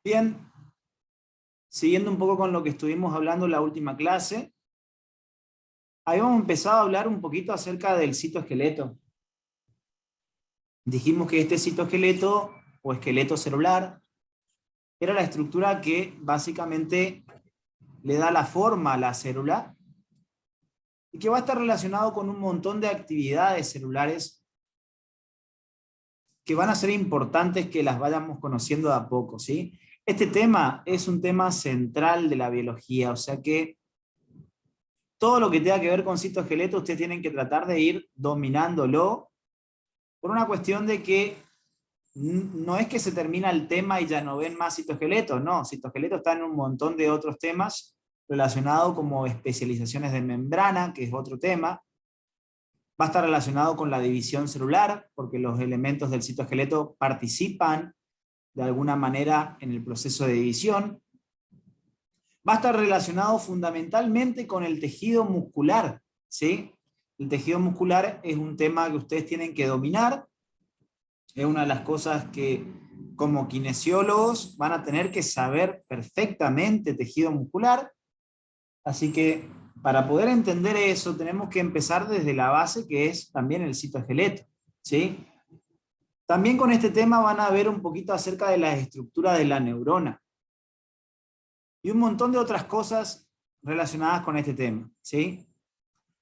Bien, siguiendo un poco con lo que estuvimos hablando en la última clase, habíamos empezado a hablar un poquito acerca del citoesqueleto. Dijimos que este citoesqueleto o esqueleto celular era la estructura que básicamente le da la forma a la célula y que va a estar relacionado con un montón de actividades celulares que van a ser importantes que las vayamos conociendo de a poco, ¿sí? Este tema es un tema central de la biología, o sea que todo lo que tenga que ver con citoesqueleto ustedes tienen que tratar de ir dominándolo por una cuestión de que no es que se termina el tema y ya no ven más citoesqueleto, no, citoesqueleto está en un montón de otros temas relacionados como especializaciones de membrana, que es otro tema. Va a estar relacionado con la división celular, porque los elementos del citoesqueleto participan de alguna manera en el proceso de división. Va a estar relacionado fundamentalmente con el tejido muscular, ¿sí? El tejido muscular es un tema que ustedes tienen que dominar, es una de las cosas que como kinesiólogos van a tener que saber perfectamente tejido muscular, así que para poder entender eso tenemos que empezar desde la base que es también el citoesqueleto, ¿sí? También con este tema van a ver un poquito acerca de la estructura de la neurona y un montón de otras cosas relacionadas con este tema, ¿sí?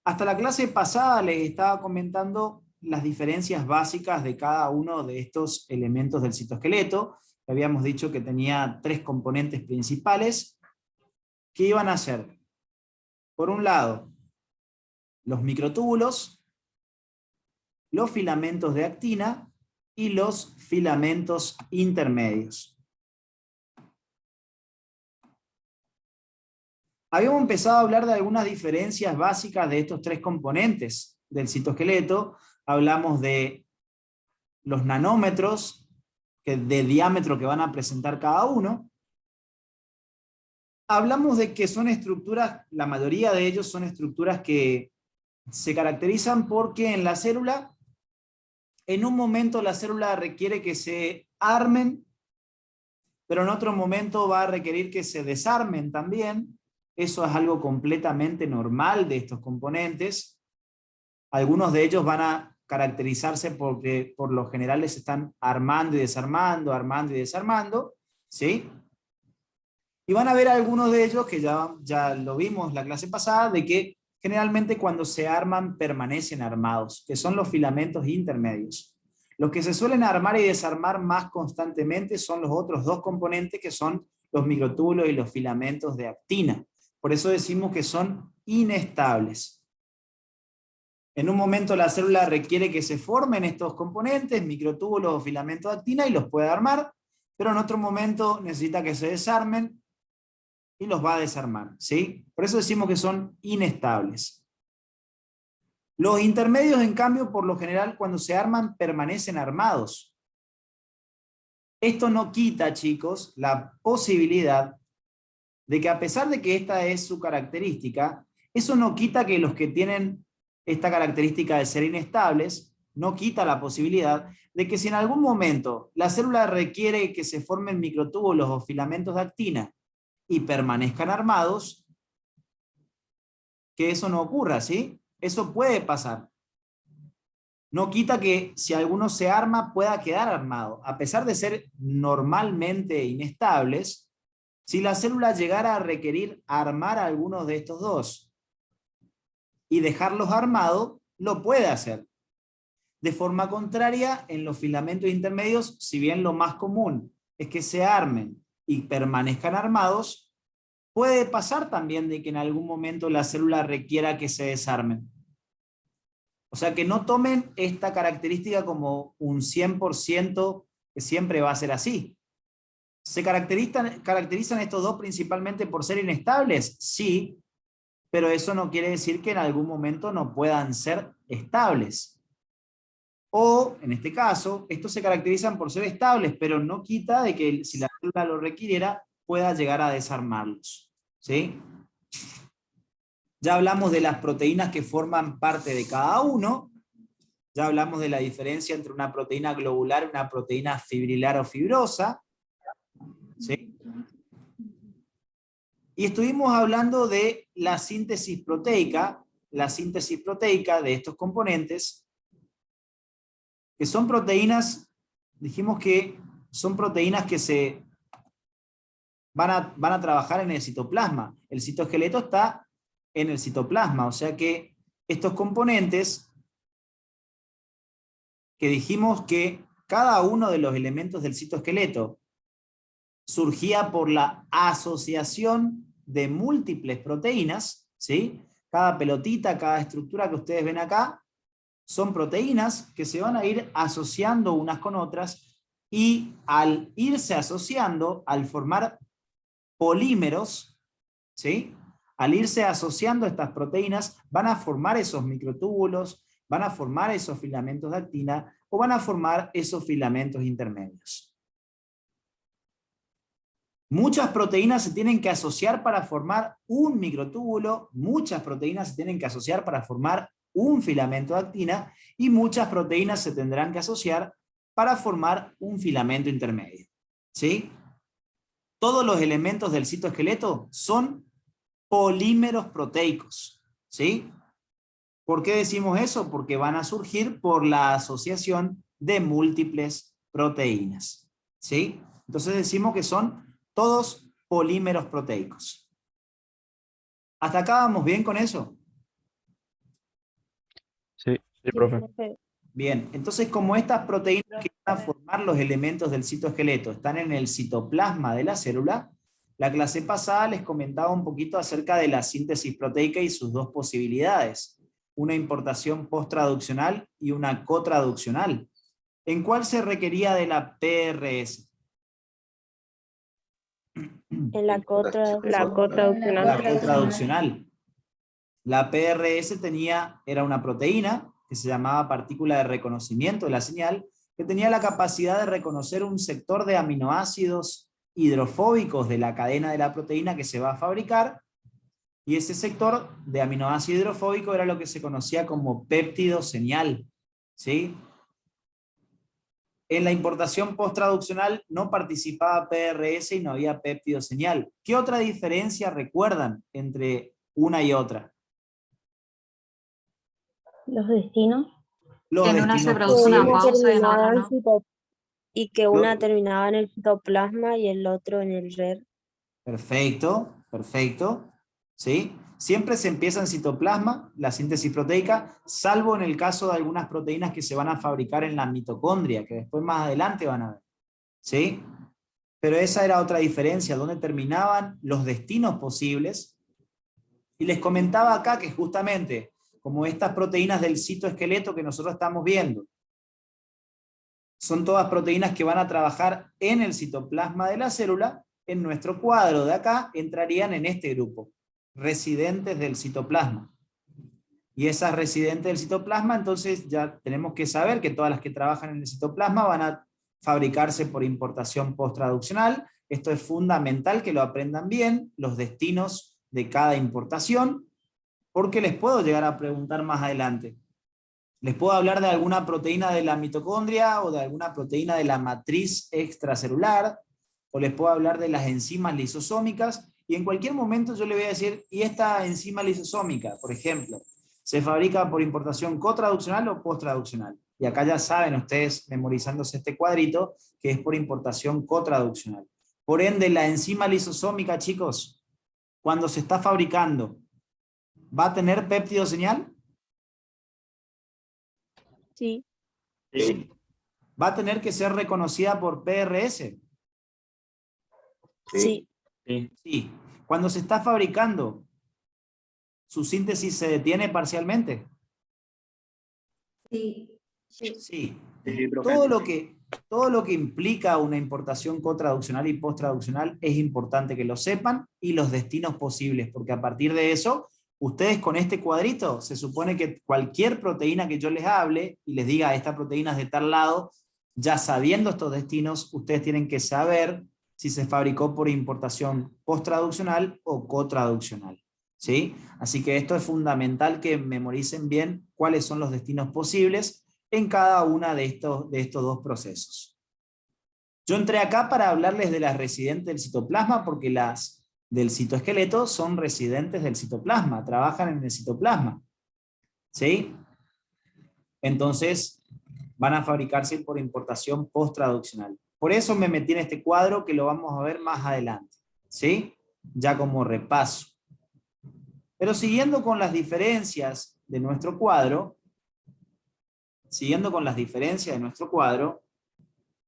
Hasta la clase pasada les estaba comentando las diferencias básicas de cada uno de estos elementos del citoesqueleto. Habíamos dicho que tenía 3 componentes principales que iban a ser, por un lado, los microtúbulos, los filamentos de actina y los filamentos intermedios. Habíamos empezado a hablar de algunas diferencias básicas de estos 3 componentes del citoesqueleto. Hablamos de los nanómetros de diámetro que van a presentar cada uno. Hablamos de que son estructuras, la mayoría de ellos son estructuras que se caracterizan porque en la célula, en un momento la célula requiere que se armen, pero en otro momento va a requerir que se desarmen también. Eso es algo completamente normal de estos componentes. Algunos de ellos van a caracterizarse porque por lo general se están armando y desarmando, ¿sí? Y van a ver algunos de ellos que ya lo vimos la clase pasada, de que generalmente cuando se arman permanecen armados, que son los filamentos intermedios. Los que se suelen armar y desarmar más constantemente son los otros 2 componentes que son los microtúbulos y los filamentos de actina. Por eso decimos que son inestables. En un momento la célula requiere que se formen estos componentes, microtúbulos o filamentos de actina, y los puede armar, pero en otro momento necesita que se desarmen y los va a desarmar, ¿sí? Por eso decimos que son inestables. Los intermedios, en cambio, por lo general, cuando se arman, permanecen armados. Esto no quita, chicos, la posibilidad de que a pesar de que esta es su característica, eso no quita que los que tienen esta característica de ser inestables, no quita la posibilidad de que si en algún momento la célula requiere que se formen microtúbulos o filamentos de actina y permanezcan armados, que eso no ocurra, ¿sí? Eso puede pasar. No quita que si alguno se arma pueda quedar armado. A pesar de ser normalmente inestables, si la célula llegara a requerir armar a algunos de estos 2 y dejarlos armados, lo puede hacer. De forma contraria, en los filamentos intermedios, si bien lo más común es que se armen y permanezcan armados, puede pasar también de que en algún momento la célula requiera que se desarmen. O sea que no tomen esta característica como un 100% que siempre va a ser así. ¿Se caracterizan estos 2 principalmente por ser inestables? Sí, pero eso no quiere decir que en algún momento no puedan ser estables. O, en este caso, estos se caracterizan por ser estables, pero no quita de que si la célula lo requiriera, pueda llegar a desarmarlos, ¿sí? Ya hablamos de las proteínas que forman parte de cada uno. Ya hablamos de la diferencia entre una proteína globular y una proteína fibrilar o fibrosa, ¿sí? Y estuvimos hablando de la síntesis proteica de estos componentes, que son proteínas, dijimos que son proteínas que se van a trabajar en el citoplasma. El citoesqueleto está en el citoplasma, o sea que estos componentes, que dijimos que cada uno de los elementos del citoesqueleto surgía por la asociación de múltiples proteínas, ¿sí? Cada pelotita, cada estructura que ustedes ven acá, son proteínas que se van a ir asociando unas con otras, y al irse asociando, al formar polímeros, ¿sí? Al irse asociando estas proteínas, van a formar esos microtúbulos, van a formar esos filamentos de actina, o van a formar esos filamentos intermedios. Muchas proteínas se tienen que asociar para formar un microtúbulo, muchas proteínas se tienen que asociar para formar un filamento de actina, y muchas proteínas se tendrán que asociar para formar un filamento intermedio, ¿sí? Todos los elementos del citoesqueleto son polímeros proteicos, ¿sí? ¿Por qué decimos eso? Porque van a surgir por la asociación de múltiples proteínas, ¿sí? Entonces decimos que son todos polímeros proteicos. ¿Hasta acá vamos bien con eso? Sí, profe. Bien, entonces como estas proteínas que van a formar los elementos del citoesqueleto están en el citoplasma de la célula, la clase pasada les comentaba un poquito acerca de la síntesis proteica y sus dos posibilidades, una importación posttraduccional y una cotraduccional. ¿En cuál se requería de la PRS? En la La cotraduccional. La cotraduccional. La PRS era una proteína que se llamaba partícula de reconocimiento de la señal, que tenía la capacidad de reconocer un sector de aminoácidos hidrofóbicos de la cadena de la proteína que se va a fabricar, y ese sector de aminoácido hidrofóbico era lo que se conocía como péptido señal, ¿sí? En la importación posttraduccional no participaba PRS y no había péptido señal. ¿Qué otra diferencia recuerdan entre una y otra? los destinos. Los En una se destinos produce una posibles. pausa y en otra no. Y que una terminaba en el citoplasma y el otro en el RER. Perfecto, perfecto. ¿Sí? Siempre se empieza en citoplasma, la síntesis proteica, salvo en el caso de algunas proteínas que se van a fabricar en la mitocondria, que después más adelante van a ver. ¿Sí? Pero esa era otra diferencia, donde terminaban los destinos posibles. Y les comentaba acá que justamente, como estas proteínas del citoesqueleto que nosotros estamos viendo, son todas proteínas que van a trabajar en el citoplasma de la célula, en nuestro cuadro de acá entrarían en este grupo, residentes del citoplasma. Y esas residentes del citoplasma, entonces ya tenemos que saber que todas las que trabajan en el citoplasma van a fabricarse por importación posttraduccional. Esto es fundamental que lo aprendan bien, los destinos de cada importación, porque les puedo llegar a preguntar más adelante. Les puedo hablar de alguna proteína de la mitocondria o de alguna proteína de la matriz extracelular, o les puedo hablar de las enzimas lisosómicas, y en cualquier momento yo le voy a decir, ¿y esta enzima lisosómica, por ejemplo, se fabrica por importación cotraduccional o posttraduccional? Y acá ya saben ustedes, memorizándose este cuadrito, que es por importación cotraduccional. Por ende, la enzima lisosómica, chicos, cuando se está fabricando, ¿va a tener péptido señal? Sí. Sí. ¿Va a tener que ser reconocida por PRS? Sí. Sí. Sí. Cuando se está fabricando, ¿su síntesis se detiene parcialmente? Sí. Sí. Sí. Sí, profe. Todo lo que implica una importación cotraduccional y posttraduccional es importante que lo sepan, y los destinos posibles, porque a partir de eso, ustedes con este cuadrito, se supone que cualquier proteína que yo les hable y les diga esta proteína es de tal lado, ya sabiendo estos destinos, ustedes tienen que saber si se fabricó por importación posttraduccional o cotraduccional, ¿sí? Así que esto es fundamental, que memoricen bien cuáles son los destinos posibles en cada una de estos dos procesos. Yo entré acá para hablarles de las residentes del citoplasma, porque las del citoesqueleto son residentes del citoplasma, trabajan en el citoplasma. ¿Sí? Entonces, van a fabricarse por importación post-traduccional. Por eso me metí en este cuadro que lo vamos a ver más adelante. ¿Sí? Ya como repaso. Pero siguiendo con las diferencias de nuestro cuadro,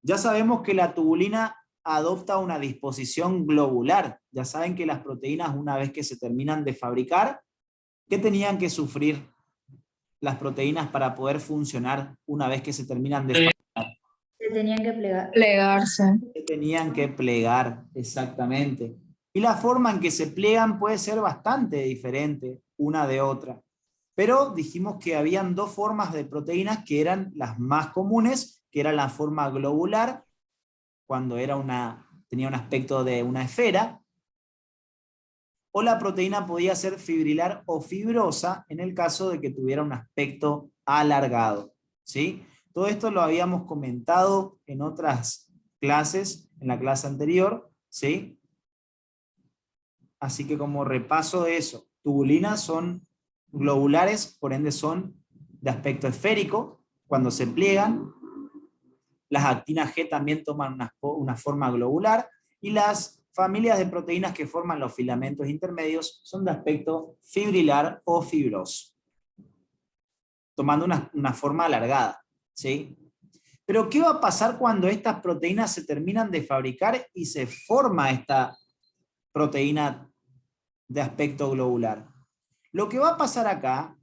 ya sabemos que la tubulina adopta una disposición globular. Ya saben que las proteínas, una vez que se terminan de fabricar, ¿qué tenían que sufrir las proteínas para poder funcionar una vez que se terminan de fabricar? Se tenían que plegar. Plegarse. Se tenían que plegar, exactamente. Y la forma en que se pliegan puede ser bastante diferente una de otra. Pero dijimos que habían dos formas de proteínas que eran las más comunes, que era la forma globular, cuando tenía un aspecto de una esfera, o la proteína podía ser fibrilar o fibrosa en el caso de que tuviera un aspecto alargado. ¿Sí? Todo esto lo habíamos comentado en otras clases, en la clase anterior, ¿sí? Así que como repaso de eso, tubulinas son globulares, por ende son de aspecto esférico, cuando se pliegan. Las actinas G también toman una forma globular, y las familias de proteínas que forman los filamentos intermedios son de aspecto fibrilar o fibroso, tomando una forma alargada. ¿Sí? Pero ¿qué va a pasar cuando estas proteínas se terminan de fabricar y se forma esta proteína de aspecto globular? Lo que va a pasar acá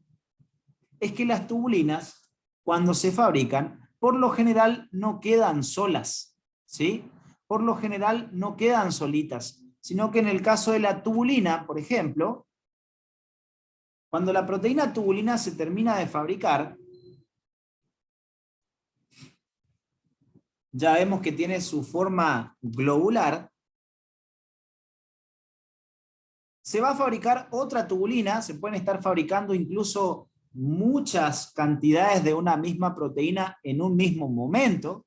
es que las tubulinas, cuando se fabrican, por lo general no quedan solas, ¿sí? Por lo general no quedan solitas, sino que en el caso de la tubulina, por ejemplo, cuando la proteína tubulina se termina de fabricar, ya vemos que tiene su forma globular, se va a fabricar otra tubulina, se pueden estar fabricando incluso muchas cantidades de una misma proteína en un mismo momento,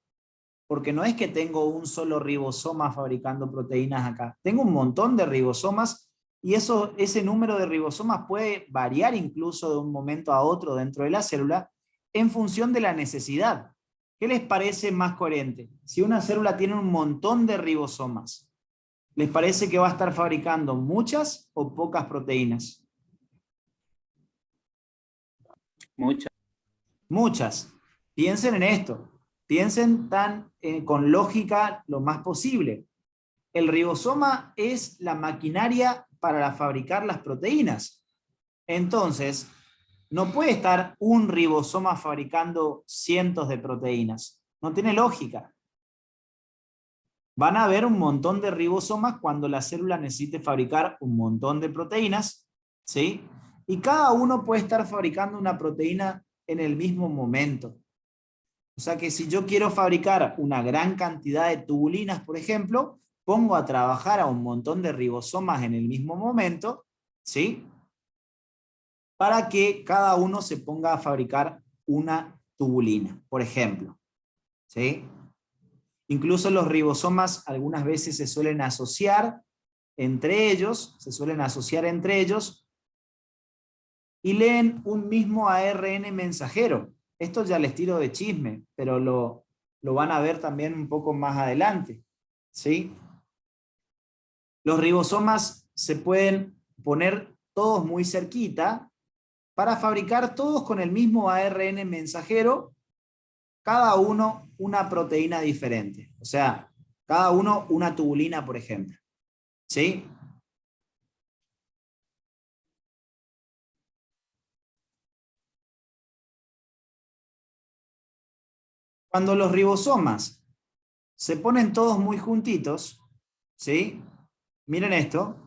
porque no es que tengo un solo ribosoma fabricando proteínas acá, tengo un montón de ribosomas, y ese número de ribosomas puede variar incluso de un momento a otro dentro de la célula, en función de la necesidad. ¿Qué les parece más coherente? Si una célula tiene un montón de ribosomas, ¿les parece que va a estar fabricando muchas o pocas proteínas? Muchas. Muchas. Piensen en esto. Piensen con lógica lo más posible. El ribosoma es la maquinaria para fabricar las proteínas. Entonces, no puede estar un ribosoma fabricando cientos de proteínas. No tiene lógica. Van a haber un montón de ribosomas cuando la célula necesite fabricar un montón de proteínas, ¿sí? Y cada uno puede estar fabricando una proteína en el mismo momento. O sea que si yo quiero fabricar una gran cantidad de tubulinas, por ejemplo, pongo a trabajar a un montón de ribosomas en el mismo momento, ¿sí? Para que cada uno se ponga a fabricar una tubulina, por ejemplo, ¿sí? Incluso los ribosomas algunas veces se suelen asociar entre ellos, y leen un mismo ARN mensajero. Esto ya les tiro de chisme, pero lo van a ver también un poco más adelante, ¿sí? Los ribosomas se pueden poner todos muy cerquita para fabricar todos con el mismo ARN mensajero, cada uno una proteína diferente. O sea, cada uno una tubulina, por ejemplo. ¿Sí? Cuando los ribosomas se ponen todos muy juntitos, ¿sí? Miren esto.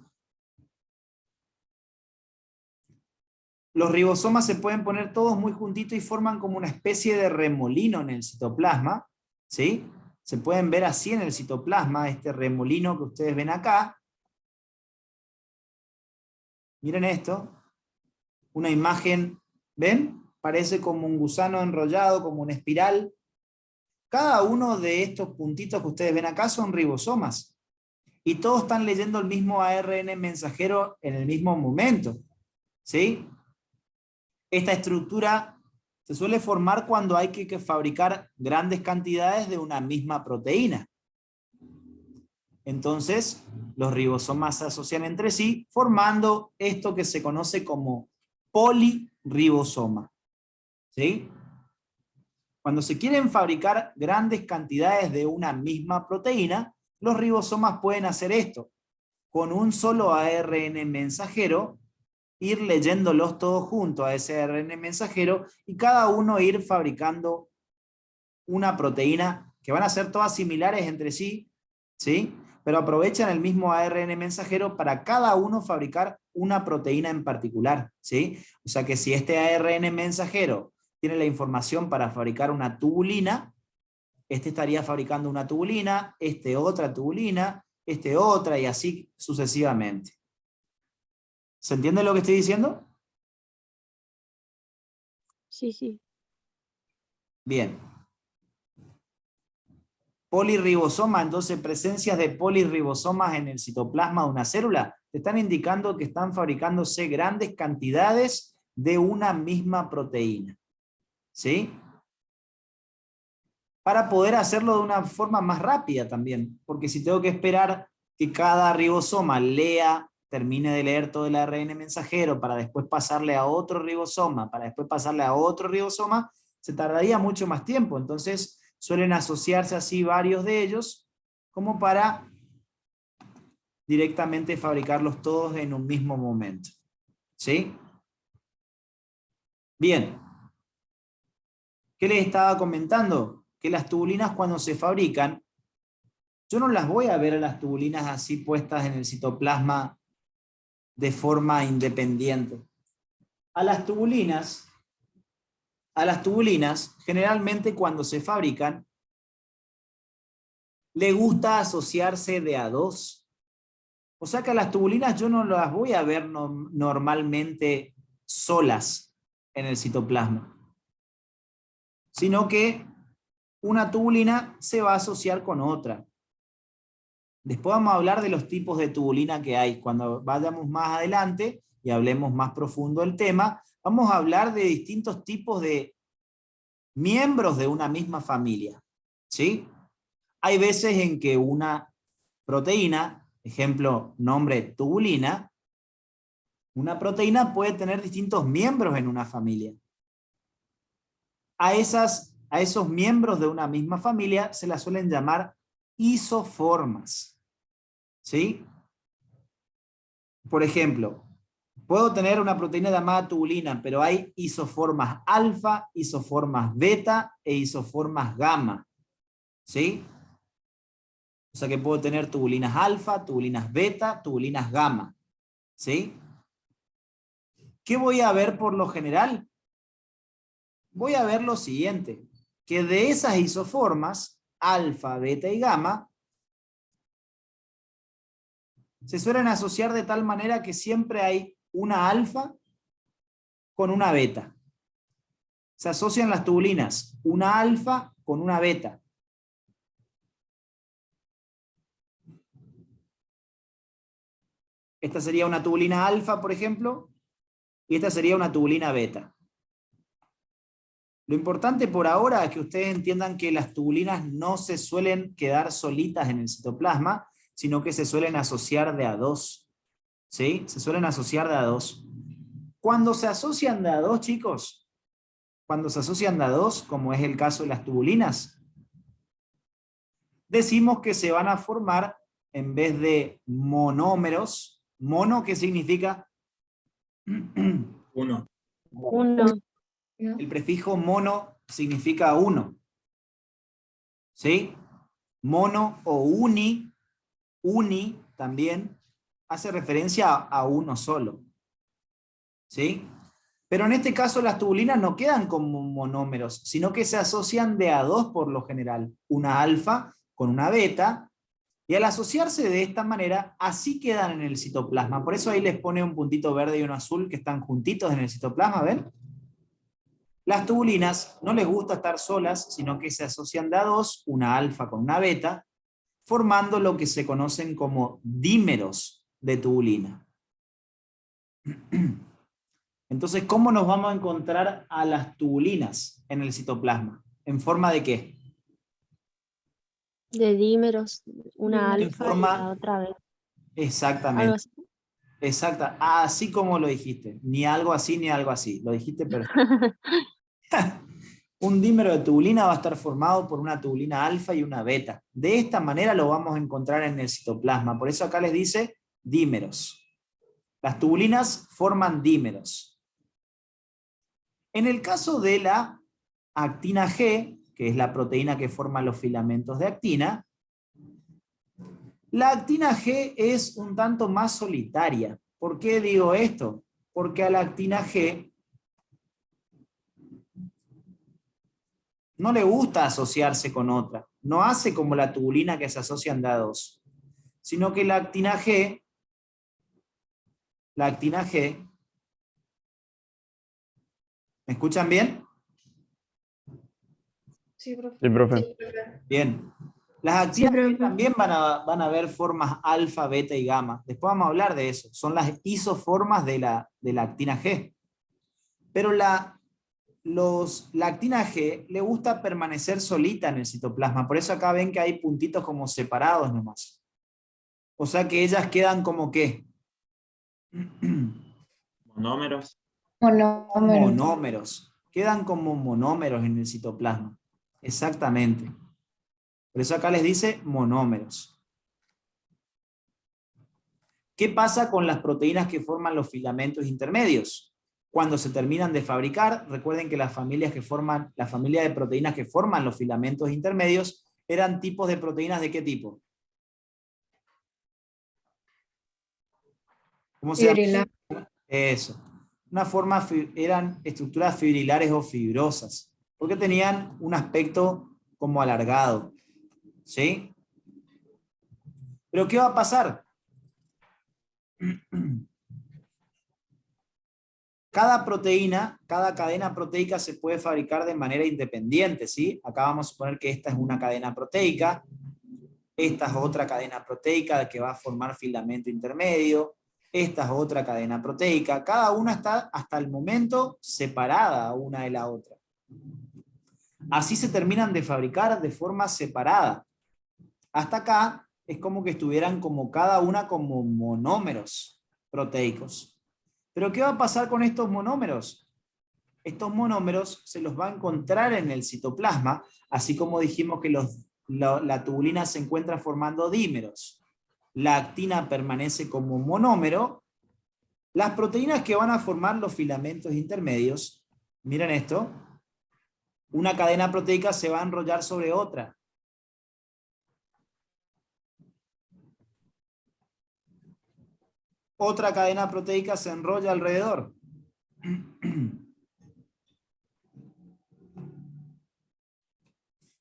Los ribosomas se pueden poner todos muy juntitos y forman como una especie de remolino en el citoplasma, ¿sí? Se pueden ver así en el citoplasma, este remolino que ustedes ven acá. Miren esto. Una imagen, ¿ven? Parece como un gusano enrollado, como una espiral. Cada uno de estos puntitos que ustedes ven acá son ribosomas. y todos están leyendo el mismo ARN mensajero en el mismo momento, ¿sí? Esta estructura se suele formar cuando hay que fabricar grandes cantidades de una misma proteína. Entonces, los ribosomas se asocian entre sí, formando esto que se conoce como polirribosoma, ¿sí? Cuando se quieren fabricar grandes cantidades de una misma proteína, los ribosomas pueden hacer esto. Con un solo ARN mensajero, ir leyéndolos todos juntos a ese ARN mensajero y cada uno ir fabricando una proteína que van a ser todas similares entre sí, ¿sí? Pero aprovechan el mismo ARN mensajero para cada uno fabricar una proteína en particular, ¿sí? O sea que si este ARN mensajero tiene la información para fabricar una tubulina, este estaría fabricando una tubulina, este otra tubulina, este otra y así sucesivamente. ¿Se entiende lo que estoy diciendo? Sí, sí. Bien. Polirribosoma, entonces presencias de polirribosomas en el citoplasma de una célula, te están indicando que están fabricándose grandes cantidades de una misma proteína. ¿Sí? Para poder hacerlo de una forma más rápida también, porque si tengo que esperar que cada ribosoma termine de leer todo el ARN mensajero para después pasarle a otro ribosoma, para después pasarle a otro ribosoma, se tardaría mucho más tiempo. Entonces suelen asociarse así varios de ellos como para directamente fabricarlos todos en un mismo momento. ¿Sí? Bien. ¿Qué les estaba comentando? Que las tubulinas cuando se fabrican, yo no las voy a ver a las tubulinas así puestas en el citoplasma de forma independiente. A las tubulinas, generalmente cuando se fabrican, le gusta asociarse de a dos. O sea que a las tubulinas yo no las voy a ver normalmente solas en el citoplasma, sino que una tubulina se va a asociar con otra. Después vamos a hablar de los tipos de tubulina que hay. Cuando vayamos más adelante y hablemos más profundo del tema, vamos a hablar de distintos tipos de miembros de una misma familia. ¿Sí? Hay veces en que una proteína, ejemplo, nombre tubulina, una proteína puede tener distintos miembros en una familia. A esos miembros de una misma familia se las suelen llamar isoformas. ¿Sí? Por ejemplo, puedo tener una proteína llamada tubulina, pero hay isoformas alfa, isoformas beta e isoformas gamma. ¿Sí? O sea que puedo tener tubulinas alfa, tubulinas beta, tubulinas gamma. ¿Sí? ¿Qué voy a ver por lo general? Voy a ver lo siguiente, que de esas isoformas, alfa, beta y gamma, se suelen asociar de tal manera que siempre hay una alfa con una beta. Se asocian las tubulinas, una alfa con una beta. Esta sería una tubulina alfa, por ejemplo, y esta sería una tubulina beta. Lo importante por ahora es que ustedes entiendan que las tubulinas no se suelen quedar solitas en el citoplasma, sino que se suelen asociar de a dos. ¿Sí? Se suelen asociar de a dos. Cuando se asocian de a dos, chicos, cuando se asocian de a dos, como es el caso de las tubulinas, decimos que se van a formar, en vez de monómeros, mono, ¿qué significa? Uno. Uno. El prefijo mono significa uno. ¿Sí? Mono o uni también, hace referencia a uno solo. ¿Sí? Pero en este caso las tubulinas no quedan como monómeros, sino que se asocian de a dos por lo general. Una alfa con una beta, y al asociarse de esta manera, así quedan en el citoplasma. Por eso ahí les pone un puntito verde y uno azul que están juntitos en el citoplasma, ¿ven? Las tubulinas no les gusta estar solas, sino que se asocian de a dos, una alfa con una beta, formando lo que se conocen como dímeros de tubulina. Entonces, ¿cómo nos vamos a encontrar a las tubulinas en el citoplasma? ¿En forma de qué? De dímeros, una En alfa y forma, la otra beta. Algo exactamente, así. exacta, así como lo dijiste, ni algo así ni algo así, lo dijiste perfecto. Un dímero de tubulina va a estar formado por una tubulina alfa y una beta. De esta manera lo vamos a encontrar en el citoplasma, por eso acá les dice dímeros. Las tubulinas forman dímeros. En el caso de la actina G, que es la proteína que forma los filamentos de actina, la actina G es un tanto más solitaria. ¿Por qué digo esto? Porque a la actina G no le gusta asociarse con otra. No hace como la tubulina que se asocian de a dos. Sino que la actina G, ¿me escuchan bien? Sí, profe. Bien. Las Sí, actinas G profe. también van a ver formas alfa, beta y gamma. Después vamos a hablar de eso. Son las isoformas de la actina G. Pero la actina G le gusta permanecer solita en el citoplasma. Por eso acá ven que hay puntitos como separados nomás. O sea que ellas quedan como ¿qué? Monómeros. Monómeros. Quedan como monómeros en el citoplasma. Exactamente. Por eso acá les dice monómeros. ¿Qué pasa con las proteínas que forman los filamentos intermedios? Cuando se terminan de fabricar, recuerden que la familia de proteínas que forman los filamentos intermedios eran tipos de proteínas ¿de qué tipo? ¿Cómo se llama? Eso. Eran estructuras fibrilares o fibrosas, porque tenían un aspecto como alargado. ¿Sí? Pero ¿qué va a pasar? Cada proteína, cada cadena proteica se puede fabricar de manera independiente, ¿sí? Acá vamos a suponer que esta es una cadena proteica, esta es otra cadena proteica que va a formar filamento intermedio, esta es otra cadena proteica, cada una está hasta el momento separada una de la otra. Así se terminan de fabricar de forma separada. Hasta acá es como que estuvieran como cada una como monómeros proteicos. Pero ¿qué va a pasar con estos monómeros? Estos monómeros se los va a encontrar en el citoplasma, así como dijimos que la tubulina se encuentra formando dímeros. La actina permanece como monómero. Las proteínas que van a formar los filamentos intermedios, miren esto, una cadena proteica se va a enrollar sobre otra. Otra cadena proteica se enrolla alrededor.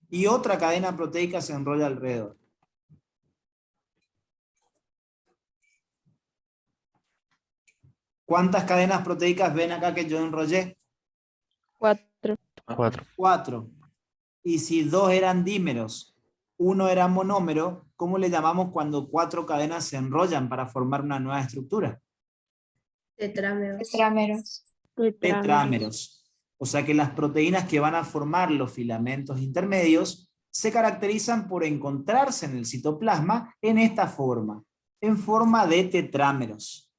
Y otra cadena proteica se enrolla alrededor. ¿Cuántas cadenas proteicas ven acá que yo enrollé? 4. 4. 4. Y si 2 eran dímeros, 1 era monómero, ¿cómo le llamamos cuando 4 cadenas se enrollan para formar una nueva estructura? Tetrámeros. Tetrámeros. O sea que las proteínas que van a formar los filamentos intermedios se caracterizan por encontrarse en el citoplasma en esta forma, en forma de tetrámeros.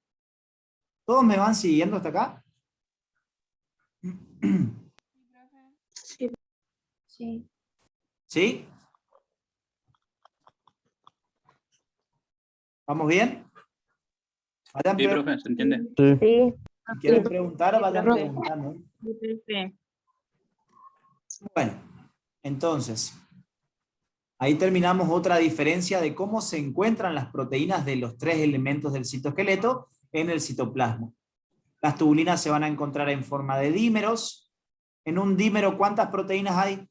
¿Todos me van siguiendo hasta acá? Sí. ¿Sí? ¿Vamos bien? Sí, profe, ¿se entiende? Sí. Sí. Si quieren preguntar, Sí, vayan profe. preguntando. Bueno, entonces, ahí terminamos otra diferencia de cómo se encuentran las proteínas de los 3 elementos del citoesqueleto en el citoplasma. Las tubulinas se van a encontrar en forma de dímeros. En un dímero, ¿cuántas proteínas hay?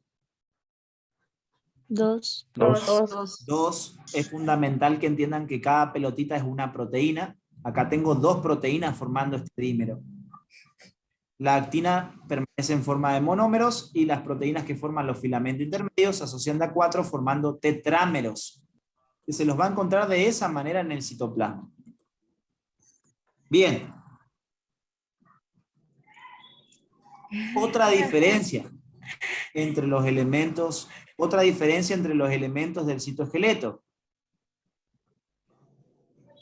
2. 2. 2. Es fundamental que entiendan que cada pelotita es una proteína. Acá tengo 2 proteínas formando este dímero. La actina permanece en forma de monómeros y las proteínas que forman los filamentos intermedios se asocian de a 4 formando tetrámeros. que se los va a encontrar de esa manera en el citoplasma. Bien. Otra diferencia entre los elementos del citoesqueleto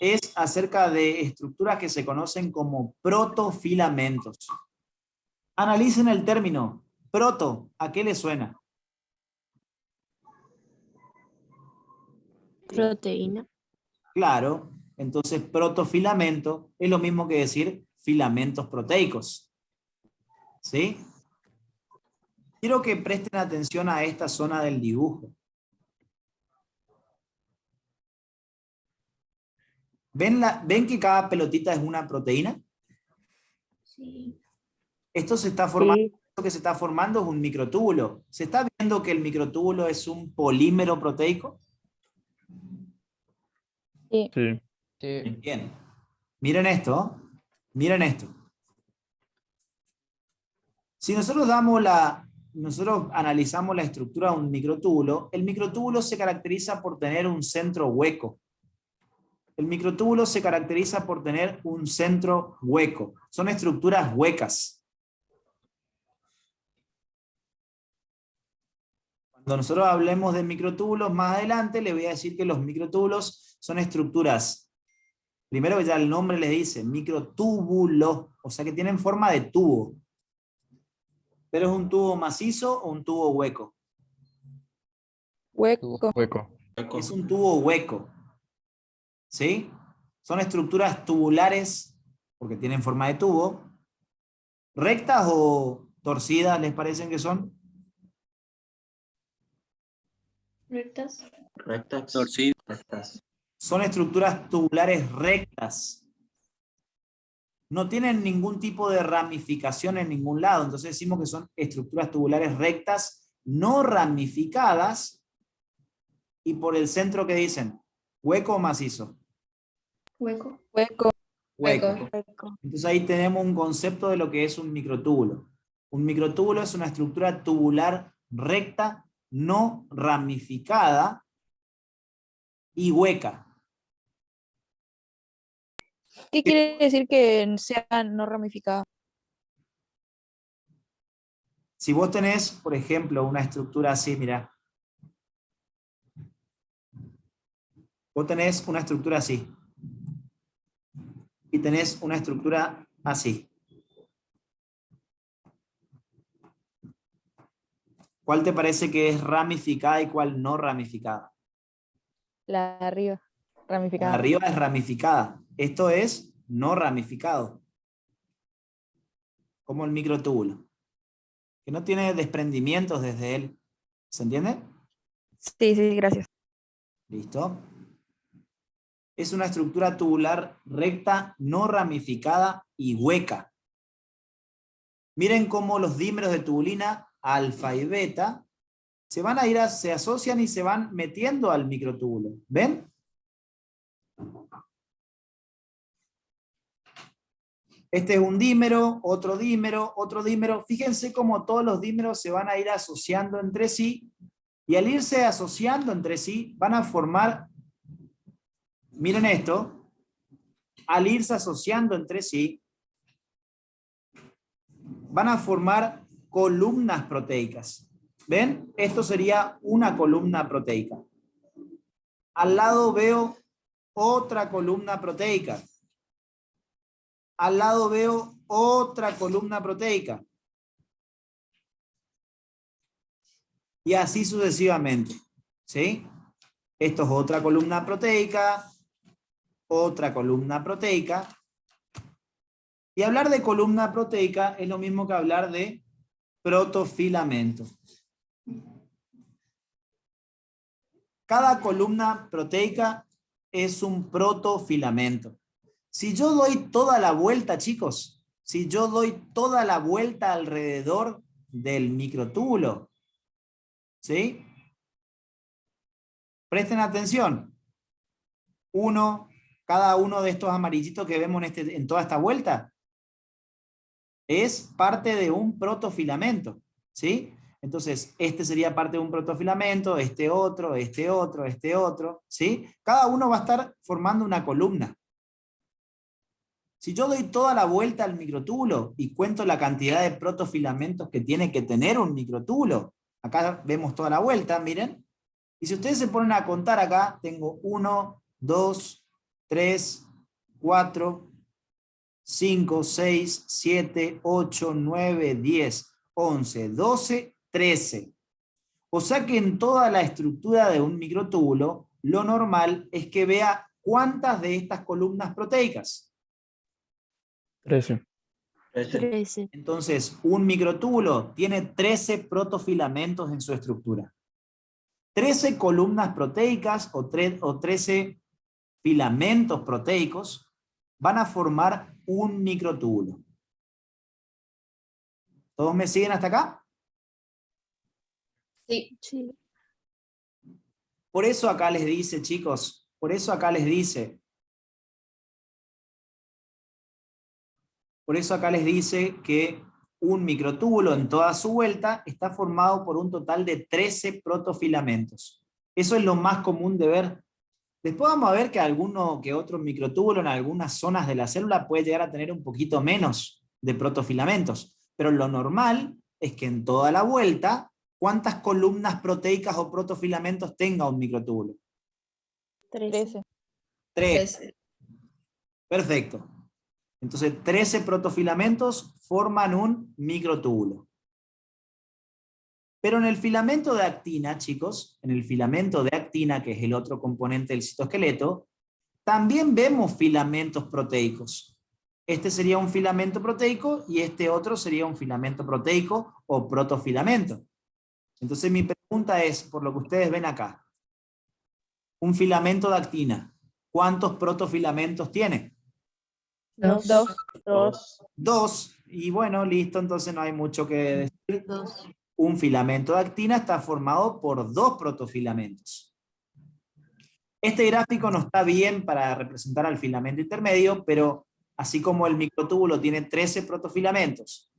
es acerca de estructuras que se conocen como protofilamentos. Analicen el término proto, ¿a qué le suena? Proteína. Claro, entonces protofilamento es lo mismo que decir filamentos proteicos. ¿Sí? Quiero que presten atención a esta zona del dibujo. ¿Ven que cada pelotita es una proteína? Sí. Esto se está formando, Sí. Lo que se está formando es un microtúbulo. ¿Se está viendo que el microtúbulo es un polímero proteico? Sí. Sí. Bien. Miren esto. Miren esto. Si nosotros analizamos la estructura de un microtúbulo, el microtúbulo se caracteriza por tener un centro hueco. El microtúbulo se caracteriza por tener un centro hueco. Son estructuras huecas. Cuando nosotros hablemos de microtúbulos más adelante, les voy a decir que los microtúbulos son estructuras, primero ya el nombre les dice, microtúbulo, o sea que tienen forma de tubo. ¿Pero es un tubo macizo o un tubo hueco? Hueco. Hueco. Es un tubo hueco. ¿Sí? Son estructuras tubulares, porque tienen forma de tubo. ¿Rectas o torcidas les parecen que son? Rectas. Torcido. Son estructuras tubulares rectas. No tienen ningún tipo de ramificación en ningún lado. Entonces decimos que son estructuras tubulares rectas, no ramificadas. Y por el centro, ¿qué dicen? ¿Hueco o macizo? Hueco. Hueco. Hueco. Hueco. Entonces ahí tenemos un concepto de lo que es un microtúbulo. Un microtúbulo es una estructura tubular recta, no ramificada y hueca. ¿Qué quiere decir que sea no ramificada? Si vos tenés, por ejemplo, una estructura así, mirá. Vos tenés una estructura así. Y tenés una estructura así. ¿Cuál te parece que es ramificada y cuál no ramificada? La de arriba. La Ramificada. de arriba es ramificada. Esto es no ramificado. Como el microtúbulo. Que no tiene desprendimientos desde él. ¿Se entiende? Sí, sí, gracias. ¿Listo? Es una estructura tubular recta, no ramificada y hueca. Miren cómo los dímeros de tubulina alfa y beta se asocian y se van metiendo al microtúbulo. ¿Ven? Este es un dímero, otro dímero, otro dímero. Fíjense cómo todos los dímeros se van a ir asociando entre sí y al irse asociando entre sí van a formar, miren esto, al irse asociando entre sí van a formar columnas proteicas. ¿Ven? Esto sería una columna proteica. Al lado veo otra columna proteica. Al lado veo otra columna proteica. Y así sucesivamente. ¿Sí? Esto es otra columna proteica, otra columna proteica. Y hablar de columna proteica es lo mismo que hablar de protofilamento. Cada columna proteica es un protofilamento. Si yo doy toda la vuelta, chicos, si yo doy toda la vuelta alrededor del microtúbulo, ¿sí? Presten atención. Cada uno de estos amarillitos que vemos en toda esta vuelta es parte de un protofilamento, ¿sí? Entonces, este sería parte de un protofilamento, este otro, este otro, este otro, ¿sí? Cada uno va a estar formando una columna. Si yo doy toda la vuelta al microtúbulo y cuento la cantidad de protofilamentos que tiene que tener un microtúbulo, acá vemos toda la vuelta, miren, y si ustedes se ponen a contar acá, tengo 1, 2, 3, 4, 5, 6, 7, 8, 9, 10, 11, 12, 13. O sea que en toda la estructura de un microtúbulo, lo normal es que vea cuántas de estas columnas proteicas. 13. 13. Entonces, un microtúbulo tiene 13 protofilamentos en su estructura. 13 columnas proteicas o 13 filamentos proteicos van a formar un microtúbulo. ¿Todos me siguen hasta acá? Sí. Sí. Por eso acá les dice, chicos, por eso acá les dice que un microtúbulo en toda su vuelta está formado por un total de 13 protofilamentos. Eso es lo más común de ver. Después vamos a ver que alguno que otro microtúbulo en algunas zonas de la célula puede llegar a tener un poquito menos de protofilamentos, pero lo normal es que en toda la vuelta, ¿cuántas columnas proteicas o protofilamentos tenga un microtúbulo? 13. 3. Perfecto. Entonces, 13 protofilamentos forman un microtúbulo. Pero en el filamento de actina, chicos, en el filamento de actina, que es el otro componente del citoesqueleto, también vemos filamentos proteicos. Este sería un filamento proteico y este otro sería un filamento proteico o protofilamento. Entonces mi pregunta es, por lo que ustedes ven acá, un filamento de actina, ¿cuántos protofilamentos tiene? 2. 2. 2, y bueno, listo, entonces no hay mucho que decir. 2. Un filamento de actina está formado por 2 protofilamentos. Este gráfico no está bien para representar al filamento intermedio, pero así como el microtúbulo tiene 13 protofilamentos,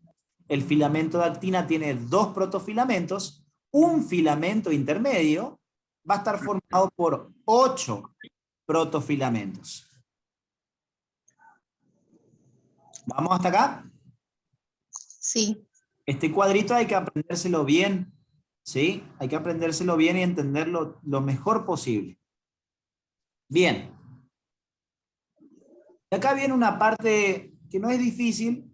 el filamento de actina tiene 2 protofilamentos, un filamento intermedio va a estar formado por 8 protofilamentos. ¿Vamos hasta acá? Sí. Este cuadrito hay que aprendérselo bien, ¿sí? Hay que aprendérselo bien y entenderlo lo mejor posible. Bien. Y acá viene una parte que no es difícil,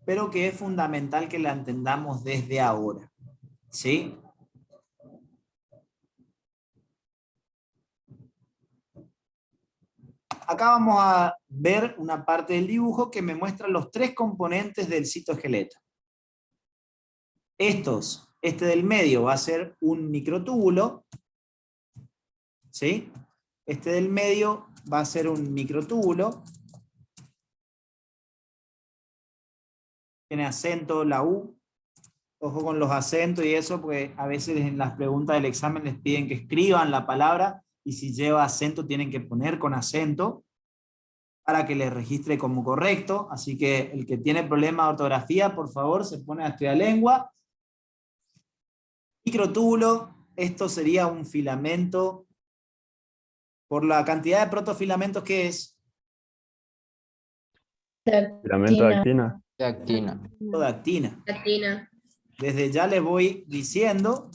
pero que es fundamental que la entendamos desde ahora, ¿sí? Acá vamos a ver una parte del dibujo que me muestra los 3 componentes del citoesqueleto. Este del medio va a ser un microtúbulo, ¿sí? Este del medio va a ser un microtúbulo. Tiene acento la U. Ojo con los acentos y eso, porque a veces en las preguntas del examen les piden que escriban la palabra y si lleva acento tienen que poner con acento para que les registre como correcto. Así que el que tiene problema de ortografía, por favor, se pone a estudiar lengua. Microtúbulo, esto sería un filamento por la cantidad de protofilamentos que es. Filamento de actina. De actina. De actina. Actina. Desde ya les voy diciendo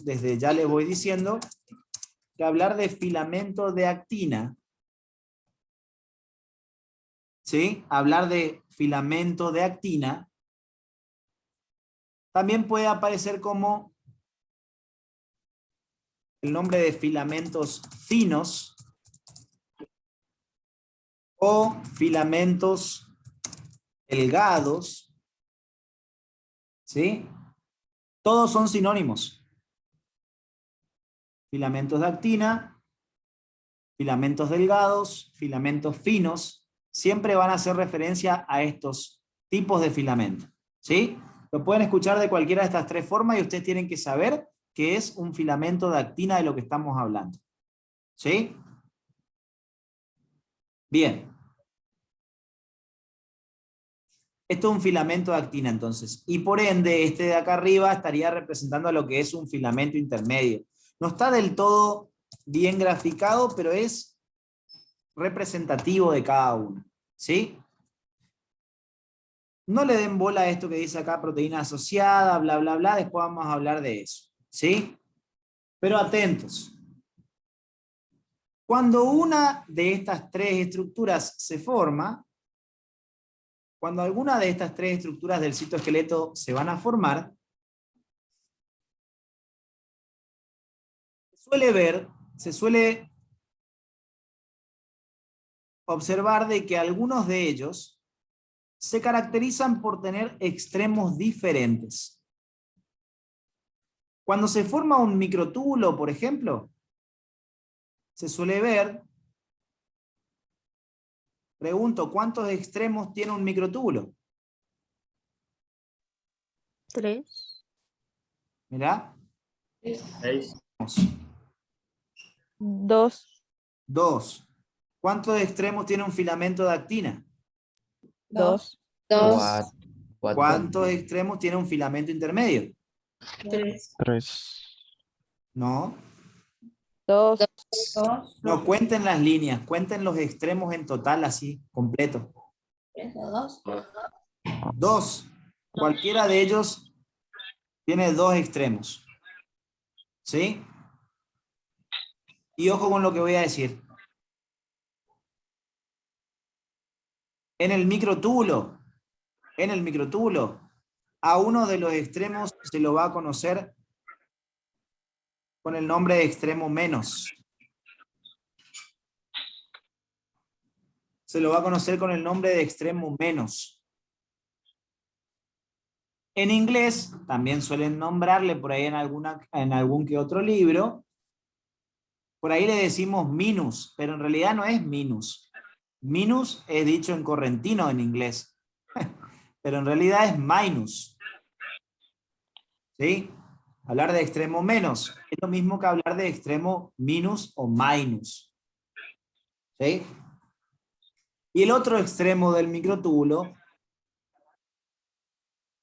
que hablar de filamento de actina, ¿sí? Hablar de filamento de actina también puede aparecer como el nombre de filamentos finos o filamentos delgados, ¿sí? Todos son sinónimos. Filamentos de actina, filamentos delgados, filamentos finos, siempre van a hacer referencia a estos tipos de filamentos, ¿sí? Lo pueden escuchar de cualquiera de estas 3 formas y ustedes tienen que saber que es un filamento de actina de lo que estamos hablando, ¿sí? Bien. Esto es un filamento de actina, entonces. Y por ende, este de acá arriba estaría representando lo que es un filamento intermedio. No está del todo bien graficado, pero es representativo de cada uno. ¿Sí? No le den bola a esto que dice acá, proteína asociada, bla, bla, bla. Después vamos a hablar de eso. ¿Sí? Pero atentos. Cuando una de estas tres estructuras se forma, cuando alguna de estas tres estructuras del citoesqueleto se van a formar, se suele observar de que algunos de ellos se caracterizan por tener extremos diferentes. Cuando se forma un microtúbulo, por ejemplo, se suele ver, pregunto, ¿cuántos extremos tiene un microtúbulo? 3. Mirá. 6. 2. 2. ¿Cuántos extremos tiene un filamento de actina? 2. 2. ¿Cuántos extremos tiene un filamento intermedio? 3. 3. No. 2. No, cuenten las líneas, cuenten los extremos en total, así, completo. 2. Cualquiera de ellos tiene 2 extremos. ¿Sí? Y ojo con lo que voy a decir. En el microtúbulo, a uno de los extremos se lo va a conocer con el nombre de extremo menos. Se lo va a conocer con el nombre de extremo menos. En inglés también suelen nombrarle por ahí en algún que otro libro. Por ahí le decimos minus, pero en realidad no es minus. Minus es dicho en correntino en inglés, pero en realidad es minus. ¿Sí? Hablar de extremo menos es lo mismo que hablar de extremo minus o minus. ¿Sí? Y el otro extremo del microtúbulo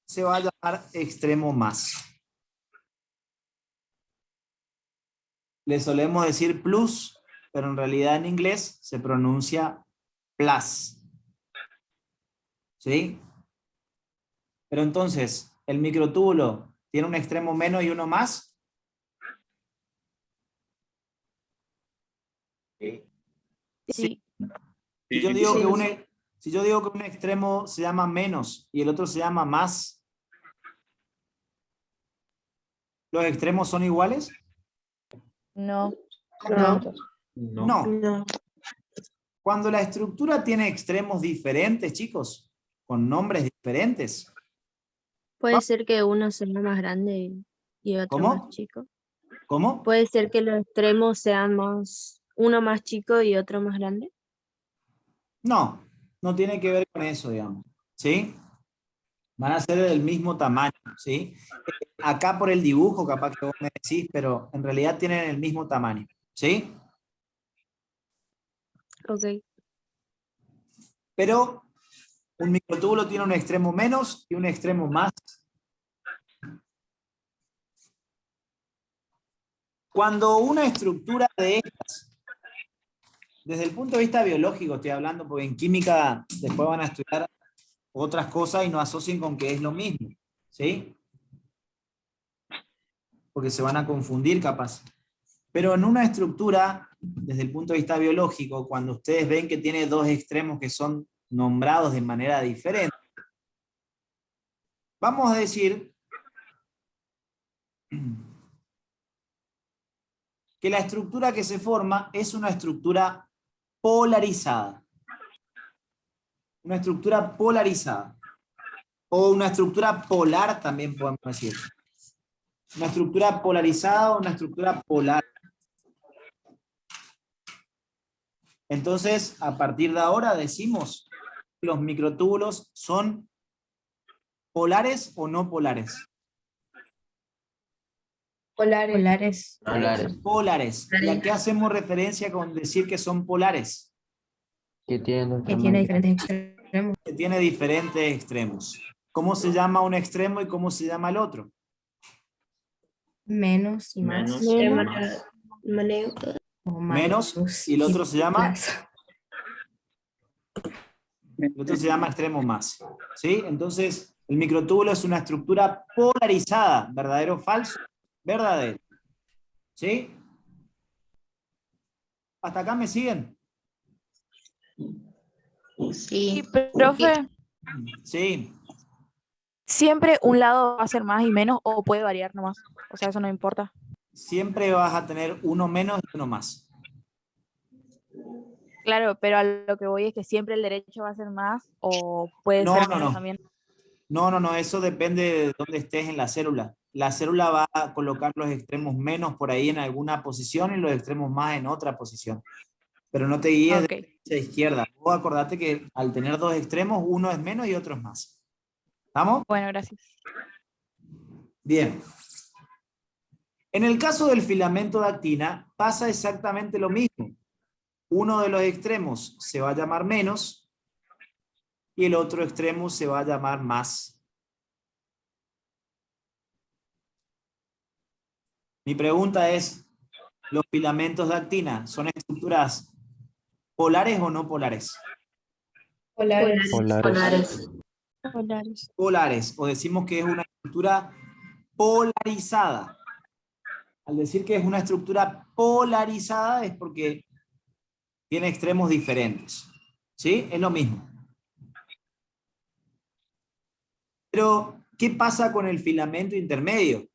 se va a llamar extremo más. Le solemos decir plus, pero en realidad en inglés se pronuncia plus. ¿Sí? Pero entonces, ¿el microtúbulo tiene un extremo menos y uno más? Sí. Sí. Si yo digo que un extremo se llama menos y el otro se llama más, ¿los extremos son iguales? No. No. No. Cuando la estructura tiene extremos diferentes, chicos, con nombres diferentes. Puede ser que uno sea más grande y otro ¿Cómo? más chico. ¿Cómo? Puede ser que los extremos sean uno más chico y otro más grande. No, no tiene que ver con eso, digamos. ¿Sí? Van a ser del mismo tamaño, ¿sí? Acá por el dibujo, capaz que vos me decís, pero en realidad tienen el mismo tamaño, ¿sí? Ok. Pero un microtúbulo tiene un extremo menos y un extremo más. Cuando una estructura de estas, desde el punto de vista biológico estoy hablando, porque en química después van a estudiar otras cosas y no asocien con que es lo mismo, ¿sí? Porque se van a confundir capaz. Pero en una estructura, desde el punto de vista biológico, cuando ustedes ven que tiene dos extremos que son nombrados de manera diferente, vamos a decir que la estructura que se forma es una estructura polarizada. Una estructura polarizada. O una estructura polar también podemos decir. Una estructura polarizada o una estructura polar. Entonces, a partir de ahora decimos que los microtúbulos son polares o no polares. Polares. Polares. ¿Y a qué hacemos referencia con decir que son polares? Que tiene Que tiene diferentes extremos. que tiene diferentes extremos. ¿Cómo se llama un extremo y cómo se llama el otro? Menos y más. Menos. Menos, y el otro se llama... El otro se llama extremo más. ¿Sí? Entonces, el microtúbulo es una estructura polarizada. ¿Verdadero o falso? Verdadero. ¿Sí? ¿Hasta acá me siguen? Sí, profe, Sí. siempre un lado va a ser más y menos o puede variar nomás. O sea, eso no importa. Siempre vas a tener uno menos y uno más. Claro, pero a lo que voy es que siempre el derecho va a ser más o puede No, ser no, menos no. también. No, eso depende de dónde estés en la célula. La célula va a colocar los extremos menos por ahí en alguna posición y los extremos más en otra posición. Pero no te guíes de Ok. derecha a izquierda. Vos acordate que al tener dos extremos, uno es menos y otro es más. ¿Estamos? Bueno, gracias. Bien. En el caso del filamento de actina, pasa exactamente lo mismo. Uno de los extremos se va a llamar menos y el otro extremo se va a llamar más. Mi pregunta es, ¿los filamentos de actina son estructuras polares o no polares? Polares. Polares. Polares. Polares, o decimos que es una estructura polarizada. Al decir que es una estructura polarizada es porque tiene extremos diferentes. ¿Sí? Es lo mismo. Pero, ¿qué pasa con el filamento intermedio?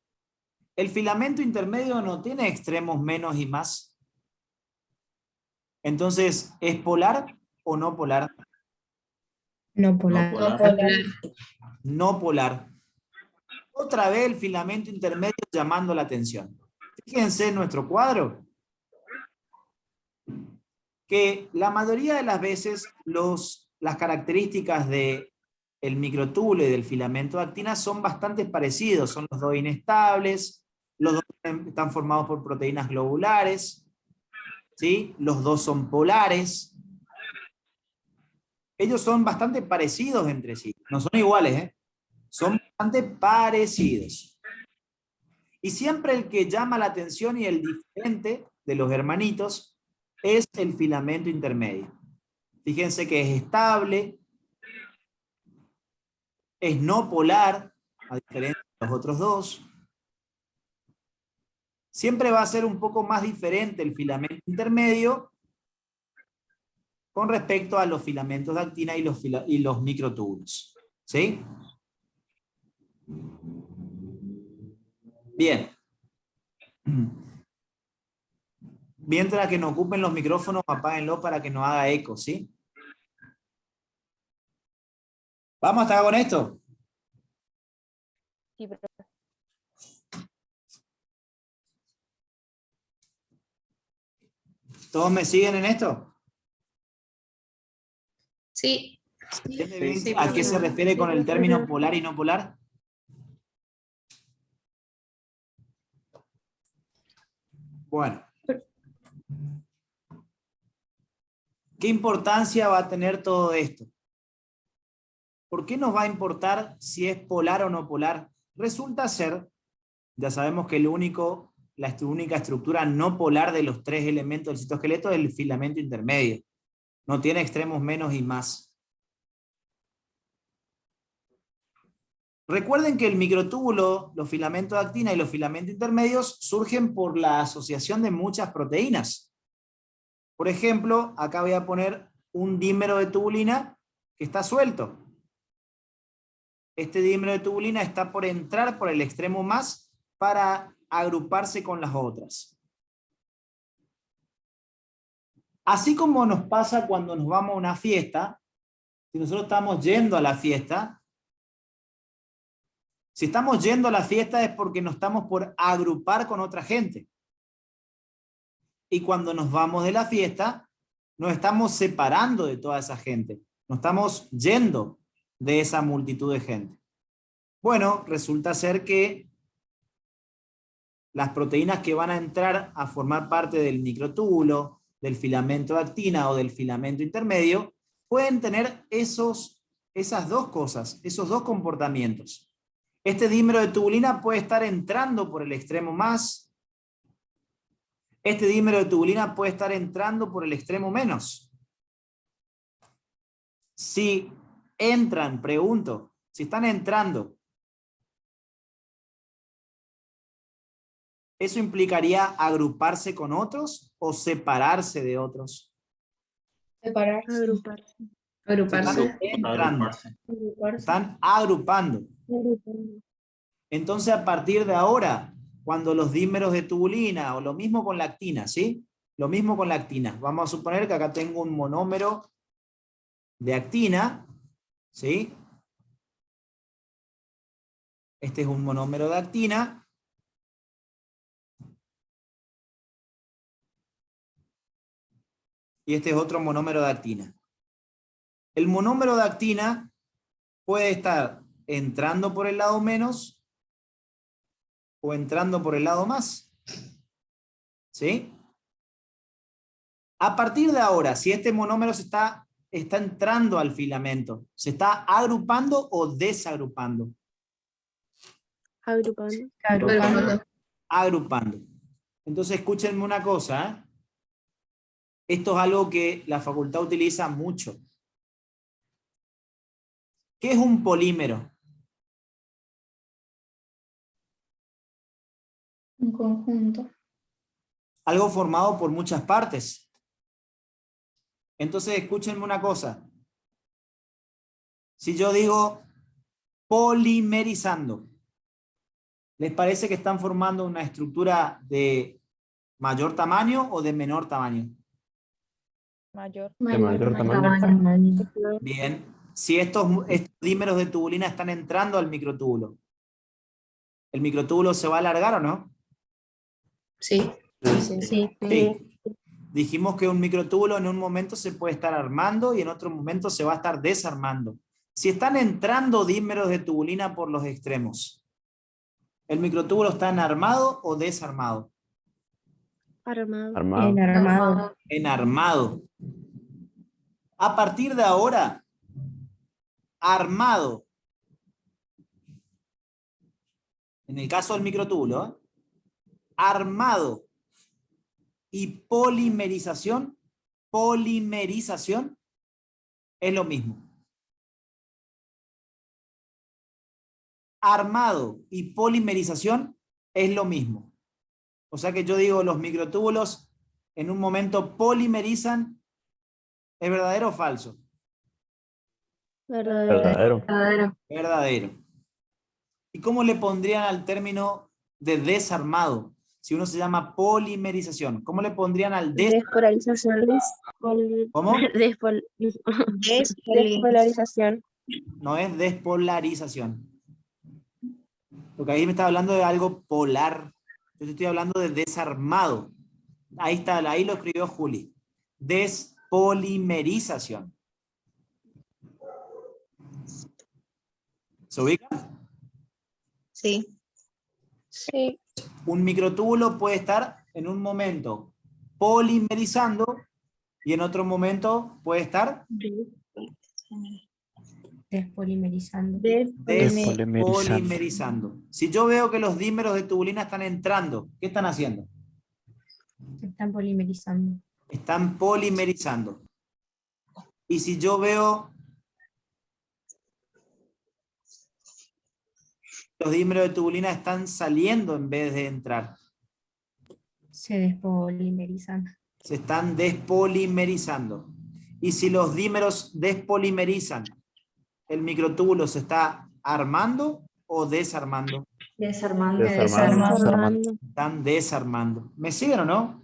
El filamento intermedio no tiene extremos menos y más. Entonces, ¿es polar o no polar? No polar. No polar. Otra vez el filamento intermedio llamando la atención. Fíjense en nuestro cuadro que la mayoría de las veces las características del microtúbulo y del filamento de actina son bastante parecidos. Son los dos inestables, los dos están formados por proteínas globulares, ¿sí? Los dos son polares. Ellos son bastante parecidos entre sí. No son iguales, ¿eh? Son bastante parecidos. Y siempre el que llama la atención y el diferente de los hermanitos es el filamento intermedio. Fíjense que es estable, es no polar, a diferencia de los otros dos. Siempre va a ser un poco más diferente el filamento intermedio con respecto a los filamentos de actina y los microtúbulos. ¿Sí? Bien. Mientras que no ocupen los micrófonos, apáguenlo para que no haga eco, ¿sí? ¿Vamos hasta acá con esto? Sí, profe. ¿Todos me siguen en esto? Sí. ¿Entiende bien Sí, a qué se profesor. refiere con el término polar y no polar? Bueno. ¿Qué importancia va a tener todo esto? ¿Por qué nos va a importar si es polar o no polar? Resulta ser, ya sabemos que la única estructura no polar de los tres elementos del citoesqueleto es el filamento intermedio. No tiene extremos menos y más. Recuerden que el microtúbulo, los filamentos de actina y los filamentos intermedios surgen por la asociación de muchas proteínas. Por ejemplo, acá voy a poner un dímero de tubulina que está suelto. Este dímero de tubulina está por entrar por el extremo más para agruparse con las otras. Así como nos pasa cuando nos vamos a una fiesta, si nosotros estamos yendo a la fiesta, si estamos yendo a la fiesta es porque nos estamos por agrupar con otra gente. Y cuando nos vamos de la fiesta, nos estamos separando de toda esa gente. Nos estamos yendo de esa multitud de gente. Bueno, resulta ser que las proteínas que van a entrar a formar parte del microtúbulo, del filamento de actina o del filamento intermedio, pueden tener esas dos cosas, esos dos comportamientos. Este dímero de tubulina puede estar entrando por el extremo más. Este dímero de tubulina puede estar entrando por el extremo menos. Si entran, pregunto, si están entrando, ¿eso implicaría agruparse con otros o separarse de otros? Separarse. Agruparse. Agruparse. Están entrando, Agruparse. están agrupando. Entonces, a partir de ahora, cuando los dímeros de tubulina, o lo mismo con la actina, ¿sí? Lo mismo con la actina. Vamos a suponer que acá tengo un monómero de actina, ¿sí? Este es un monómero de actina. Y este es otro monómero de actina. El monómero de actina puede estar entrando por el lado menos o entrando por el lado más. ¿Sí? A partir de ahora, si este monómero está entrando al filamento, ¿se está agrupando o desagrupando? Agrupando. Agrupando. Agrupando. Entonces, escúchenme una cosa, ¿eh? Esto es algo que la facultad utiliza mucho. ¿Qué es un polímero? Un conjunto. Algo formado por muchas partes. Entonces, escúchenme una cosa. Si yo digo polimerizando, ¿les parece que están formando una estructura de mayor tamaño o de menor tamaño? Mayor. De mayor tamaño. Bien. Si estos dímeros de tubulina están entrando al microtúbulo, ¿el microtúbulo se va a alargar o no? Sí. Sí. Sí. Dijimos que un microtúbulo en un momento se puede estar armando y en otro momento se va a estar desarmando. Si están entrando dímeros de tubulina por los extremos, ¿el microtúbulo está enarmado o desarmado? Armado. Armado. Enarmado. Enarmado. A partir de ahora, armado. En el caso del microtúbulo, ¿eh? Armado y polimerización es lo mismo. Armado y polimerización es lo mismo. O sea que yo digo, los microtúbulos en un momento polimerizan, ¿es verdadero o falso? Verdadero. Verdadero. Verdadero. ¿Y cómo le pondrían al término de desarmado? Si uno se llama polimerización, ¿cómo le pondrían al Despolarización. ¿Cómo? Despolarización. No es despolarización. Porque ahí me está hablando de algo polar. Yo te estoy hablando de desarmado. Ahí está, ahí lo escribió Juli. Despolimerización. ¿Se ubica? Sí. Sí. Un microtúbulo puede estar en un momento polimerizando y en otro momento puede estar Despolimerizando. despolimerizando. Si yo veo que los dímeros de tubulina están entrando, ¿qué están haciendo? Están polimerizando. Están polimerizando. Y si yo veo los dímeros de tubulina están saliendo en vez de entrar, Se despolimerizan. se están despolimerizando. Y si los dímeros despolimerizan, ¿el microtúbulo se está armando o desarmando? Desarmando. Desarmando. Están desarmando. ¿Me siguen o no?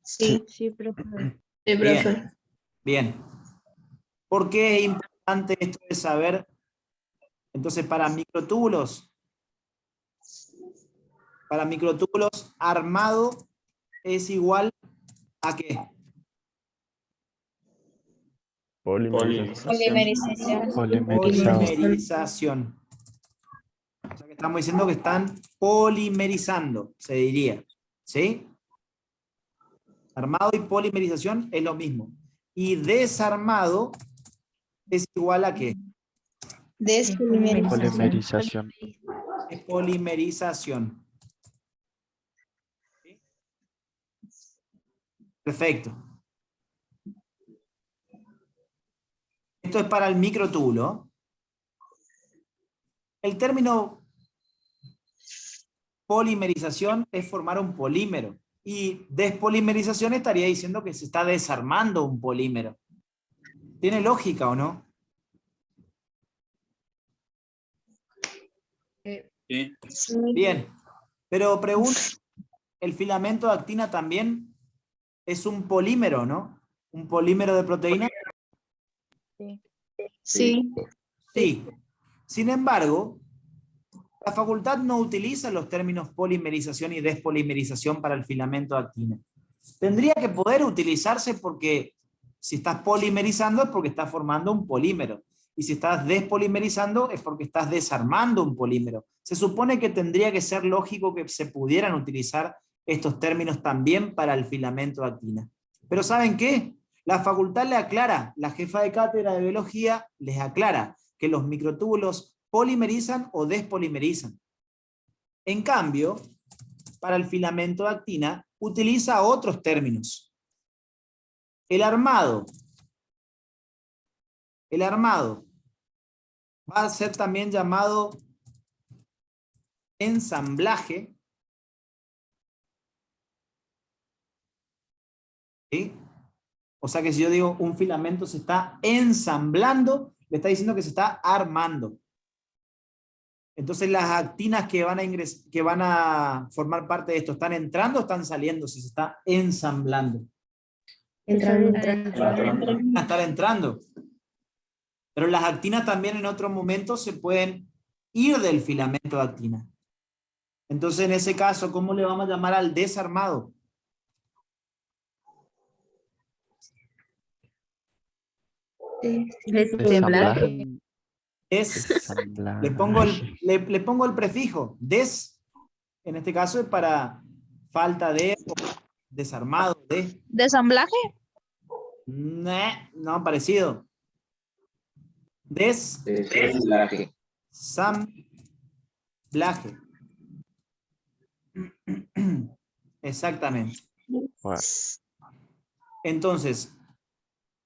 Sí, profe. Sí, profe. Bien. Bien. ¿Por qué es importante esto de saber? Entonces, para microtúbulos, armado es igual ¿a qué? Polimerización. Polimerización. O sea que estamos diciendo que están polimerizando, se diría. ¿Sí? Armado y polimerización es lo mismo. Y desarmado es igual a ¿qué? Polimerización. Es polimerización. ¿Sí? Perfecto. Esto es para el microtúbulo. El término polimerización es formar un polímero. Y despolimerización estaría diciendo que se está desarmando un polímero. ¿Tiene lógica o no? Sí. Bien. Pero pregunto, ¿el filamento de actina también es un polímero, no? ¿Un polímero de proteína? Sí. Sí. Sin embargo, la facultad no utiliza los términos polimerización y despolimerización para el filamento de actina. Tendría que poder utilizarse porque si estás polimerizando es porque estás formando un polímero. Y si estás despolimerizando es porque estás desarmando un polímero. Se supone que tendría que ser lógico que se pudieran utilizar estos términos también para el filamento de actina. Pero ¿saben qué? La facultad le aclara, la jefa de cátedra de biología les aclara que los microtúbulos polimerizan o despolimerizan. En cambio, para el filamento de actina, utiliza otros términos. El armado va a ser también llamado ensamblaje. ¿Sí? O sea que si yo digo un filamento se está ensamblando, le está diciendo que se está armando. Entonces las actinas que van a formar parte de esto, ¿están entrando o están saliendo? Si se está ensamblando. Entrando. Van a estar entrando. Pero las actinas también en otro momento se pueden ir del filamento de actina. Entonces en ese caso, ¿cómo le vamos a llamar al desarmado? Desamblaje. Le pongo el prefijo. Des, en este caso es para falta de, desarmado de. ¿Desamblaje? No, parecido. Desamblaje. Desamblaje. Exactamente. Bueno. Entonces,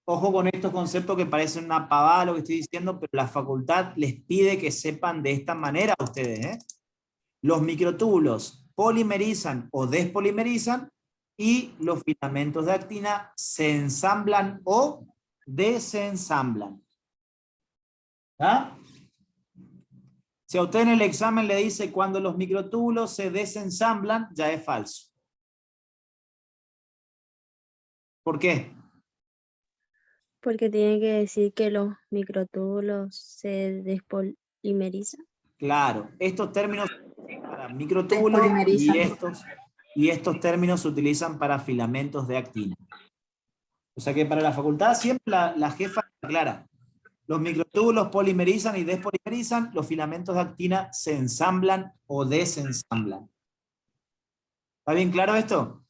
ojo con estos conceptos que parecen una pavada lo que estoy diciendo, pero la facultad les pide que sepan de esta manera a ustedes, ¿eh? Los microtúbulos polimerizan o despolimerizan y los filamentos de actina se ensamblan o desensamblan. ¿Ah? Si a usted en el examen le dice cuando los microtúbulos se desensamblan, ya es falso. ¿Por qué? Porque tiene que decir que los microtúbulos se despolimerizan. Claro, estos términos para microtúbulos y estos términos se utilizan para filamentos de actina. O sea que para la facultad siempre la jefa aclara. Los microtúbulos polimerizan y despolimerizan, los filamentos de actina se ensamblan o desensamblan. ¿Está bien claro esto?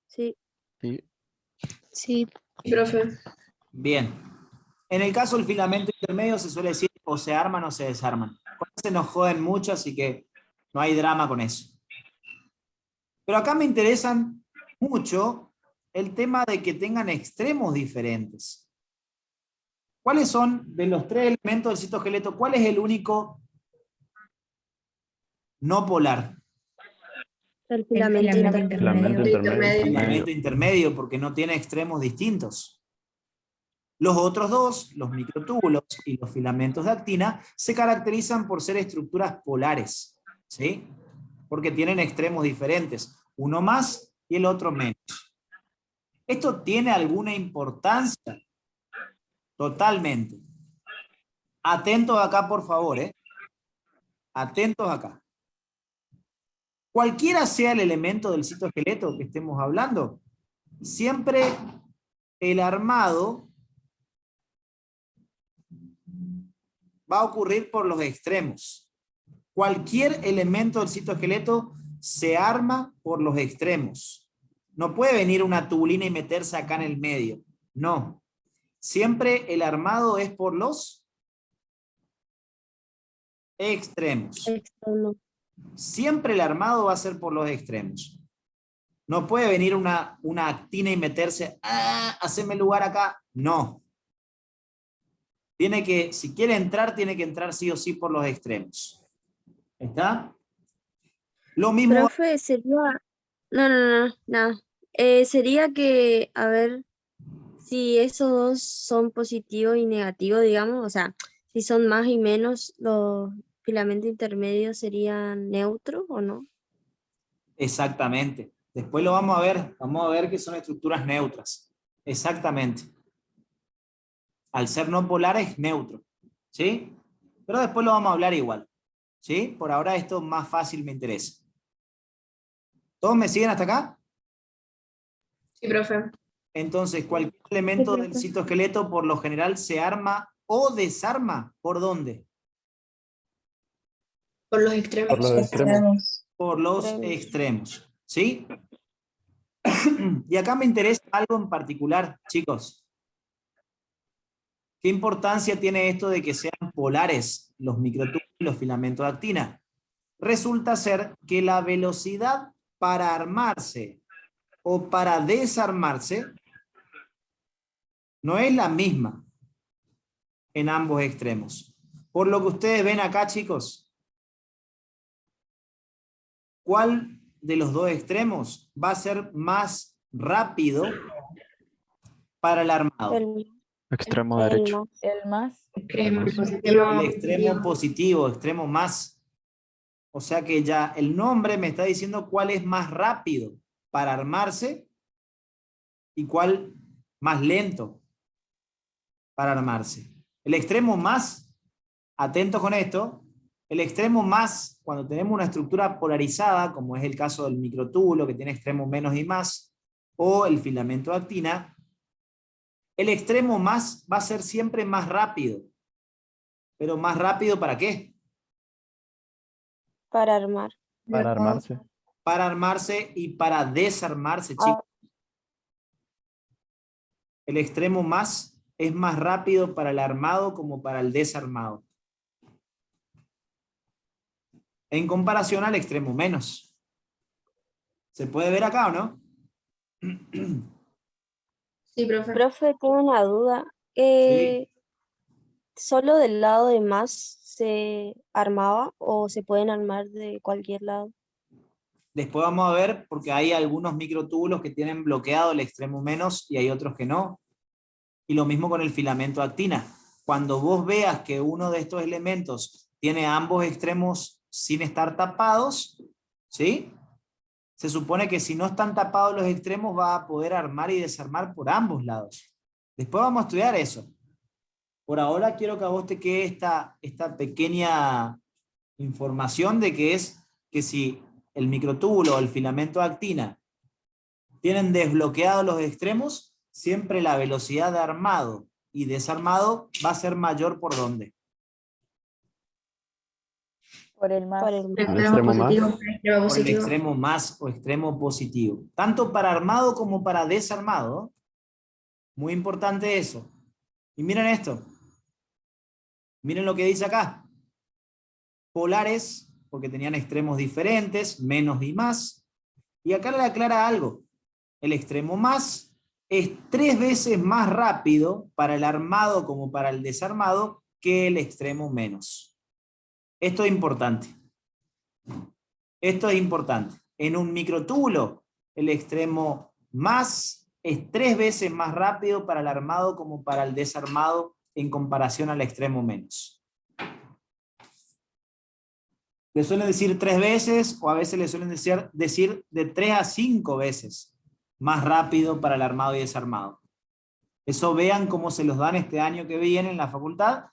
Sí. Sí. Sí. Profe. Bien. En el caso del filamento intermedio se suele decir o se arman o se desarman. Con eso nos joden mucho, así que no hay drama con eso. Pero acá me interesan mucho el tema de que tengan extremos diferentes. ¿Cuáles son, de los tres elementos del citoesqueleto, cuál es el único no polar? El filamento Filamento intermedio. El filamento intermedio, porque no tiene extremos distintos. Los otros dos, los microtúbulos y los filamentos de actina, se caracterizan por ser estructuras polares, ¿sí? Porque tienen extremos diferentes, uno más y el otro menos. ¿Esto tiene alguna importancia? Totalmente. Atentos acá, por favor, ¿eh? Atentos acá. Cualquiera sea el elemento del citoesqueleto que estemos hablando, siempre el armado va a ocurrir por los extremos. Cualquier elemento del citoesqueleto se arma por los extremos. No puede venir una tubulina y meterse acá en el medio. No. Siempre el armado es por los extremos. Extremo. Siempre el armado va a ser por los extremos. No puede venir una actina y meterse, haceme lugar acá. No. Tiene que, si quiere entrar, tiene que entrar sí o sí por los extremos. ¿Está? Lo mismo. Profe, sería... No. Sería que, a ver, si esos dos son positivos y negativos, digamos, o sea, si son más y menos, los filamentos intermedios serían neutros o no. Exactamente. Después lo vamos a ver que son estructuras neutras. Exactamente. Al ser no polar es neutro, ¿sí? Pero después lo vamos a hablar igual, ¿sí? Por ahora esto más fácil me interesa. ¿Todos me siguen hasta acá? Sí, profe. Entonces, cualquier elemento del citoesqueleto por lo general se arma o desarma. ¿Por dónde? Por los extremos. Por los extremos. Por los extremos, ¿sí? Y acá me interesa algo en particular, chicos. ¿Qué importancia tiene esto de que sean polares los microtúbulos y los filamentos de actina? Resulta ser que la velocidad para armarse o para desarmarse no es la misma en ambos extremos. Por lo que ustedes ven acá, chicos, ¿cuál de los dos extremos va a ser más rápido para el armado? Extremo derecho. El más. Extremo El positivo. extremo positivo, extremo más. O sea que ya el nombre me está diciendo cuál es más rápido para armarse y cuál más lento para armarse. El extremo más, atentos con esto, el extremo más, cuando tenemos una estructura polarizada, como es el caso del microtúbulo que tiene extremo menos y más, o el filamento de actina, el extremo más va a ser siempre más rápido. ¿Pero más rápido para qué? Para armar. Para armarse. Para armarse y para desarmarse, chicos. El extremo más es más rápido para el armado como para el desarmado. En comparación al extremo menos. ¿Se puede ver acá o no? Sí, profe. Profe, tengo una duda. Sí. ¿Solo del lado de más se armaba o se pueden armar de cualquier lado? Después vamos a ver, porque hay algunos microtúbulos que tienen bloqueado el extremo menos y hay otros que no. Y lo mismo con el filamento de actina. Cuando vos veas que uno de estos elementos tiene ambos extremos sin estar tapados, ¿sí? Se supone que si no están tapados los extremos va a poder armar y desarmar por ambos lados. Después vamos a estudiar eso. Por ahora quiero que a vos te quede esta pequeña información de que es que si el microtúbulo o el filamento de actina tienen desbloqueados los extremos, siempre la velocidad de armado y desarmado va a ser mayor ¿por dónde? Por el más. Por el más. extremo más. Extremo Por el positivo. extremo más o extremo positivo. Tanto para armado como para desarmado. Muy importante eso. Y miren esto. Miren lo que dice acá. Polares, porque tenían extremos diferentes, menos y más. Y acá le aclara algo. El extremo más es 3 veces más rápido para el armado como para el desarmado que el extremo menos. Esto es importante. Esto es importante. En un microtúbulo, el extremo más es 3 veces más rápido para el armado como para el desarmado en comparación al extremo menos. Le suelen decir 3 veces o a veces le suelen decir de 3 a 5 veces más rápido para el armado y desarmado. Eso vean cómo se los dan este año que viene en la facultad,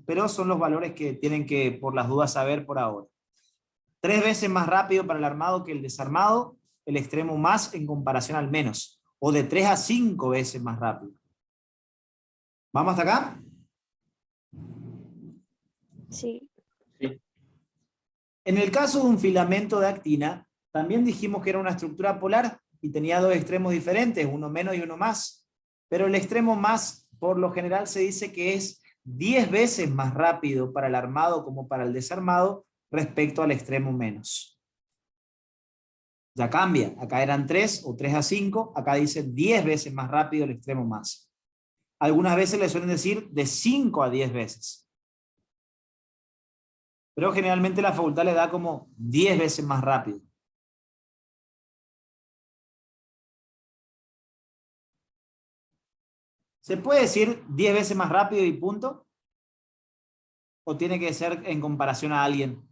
pero son los valores que tienen que por las dudas saber por ahora. 3 veces más rápido para el armado que el desarmado, el extremo más en comparación al menos, o de 3 a 5 veces más rápido. ¿Vamos hasta acá? Sí. En el caso de un filamento de actina, también dijimos que era una estructura polar y tenía 2 extremos diferentes, uno menos y uno más. Pero el extremo más por lo general se dice que es 10 veces más rápido para el armado como para el desarmado respecto al extremo menos. Ya cambia, acá eran 3 o 3 a 5, acá dice 10 veces más rápido el extremo más. Algunas veces le suelen decir de 5 a 10 veces. Pero generalmente la facultad le da como 10 veces más rápido. ¿Se puede decir 10 veces más rápido y punto? ¿O tiene que ser en comparación a alguien?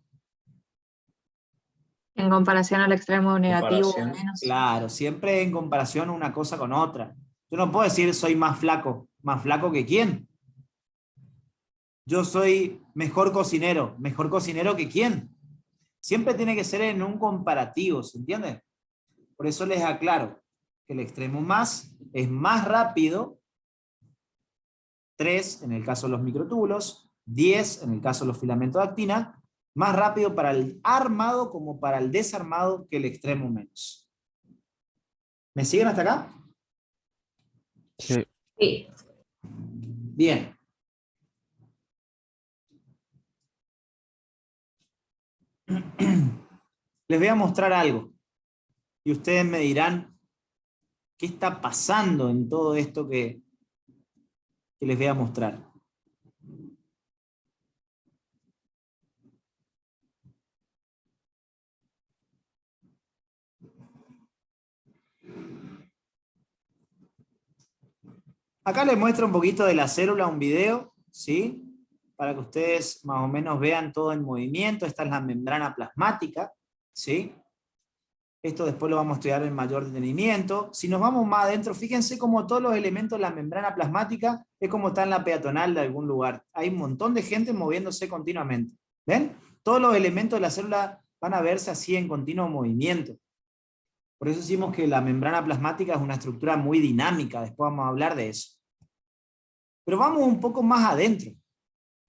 En comparación al extremo negativo o Comparación. menos. Claro, siempre en comparación una cosa con otra. Yo no puedo decir soy más flaco que quién. Yo soy mejor cocinero que quién. Siempre tiene que ser en un comparativo, ¿se entiende? Por eso les aclaro que el extremo más es más rápido, 3 en el caso de los microtúbulos, 10 en el caso de los filamentos de actina, más rápido para el armado como para el desarmado que el extremo menos. ¿Me siguen hasta acá? Sí. Sí. Bien. Les voy a mostrar algo. Y ustedes me dirán, ¿qué está pasando en todo esto que les voy a mostrar? Acá les muestro un poquito de la célula, un video, ¿sí? Para que ustedes más o menos vean todo en movimiento. Esta es la membrana plasmática, ¿sí? Esto después lo vamos a estudiar en mayor detenimiento. Si nos vamos más adentro, fíjense cómo todos los elementos de la membrana plasmática es como está en la peatonal de algún lugar. Hay un montón de gente moviéndose continuamente. ¿Ven? Todos los elementos de la célula van a verse así en continuo movimiento. Por eso decimos que la membrana plasmática es una estructura muy dinámica. Después vamos a hablar de eso. Pero vamos un poco más adentro.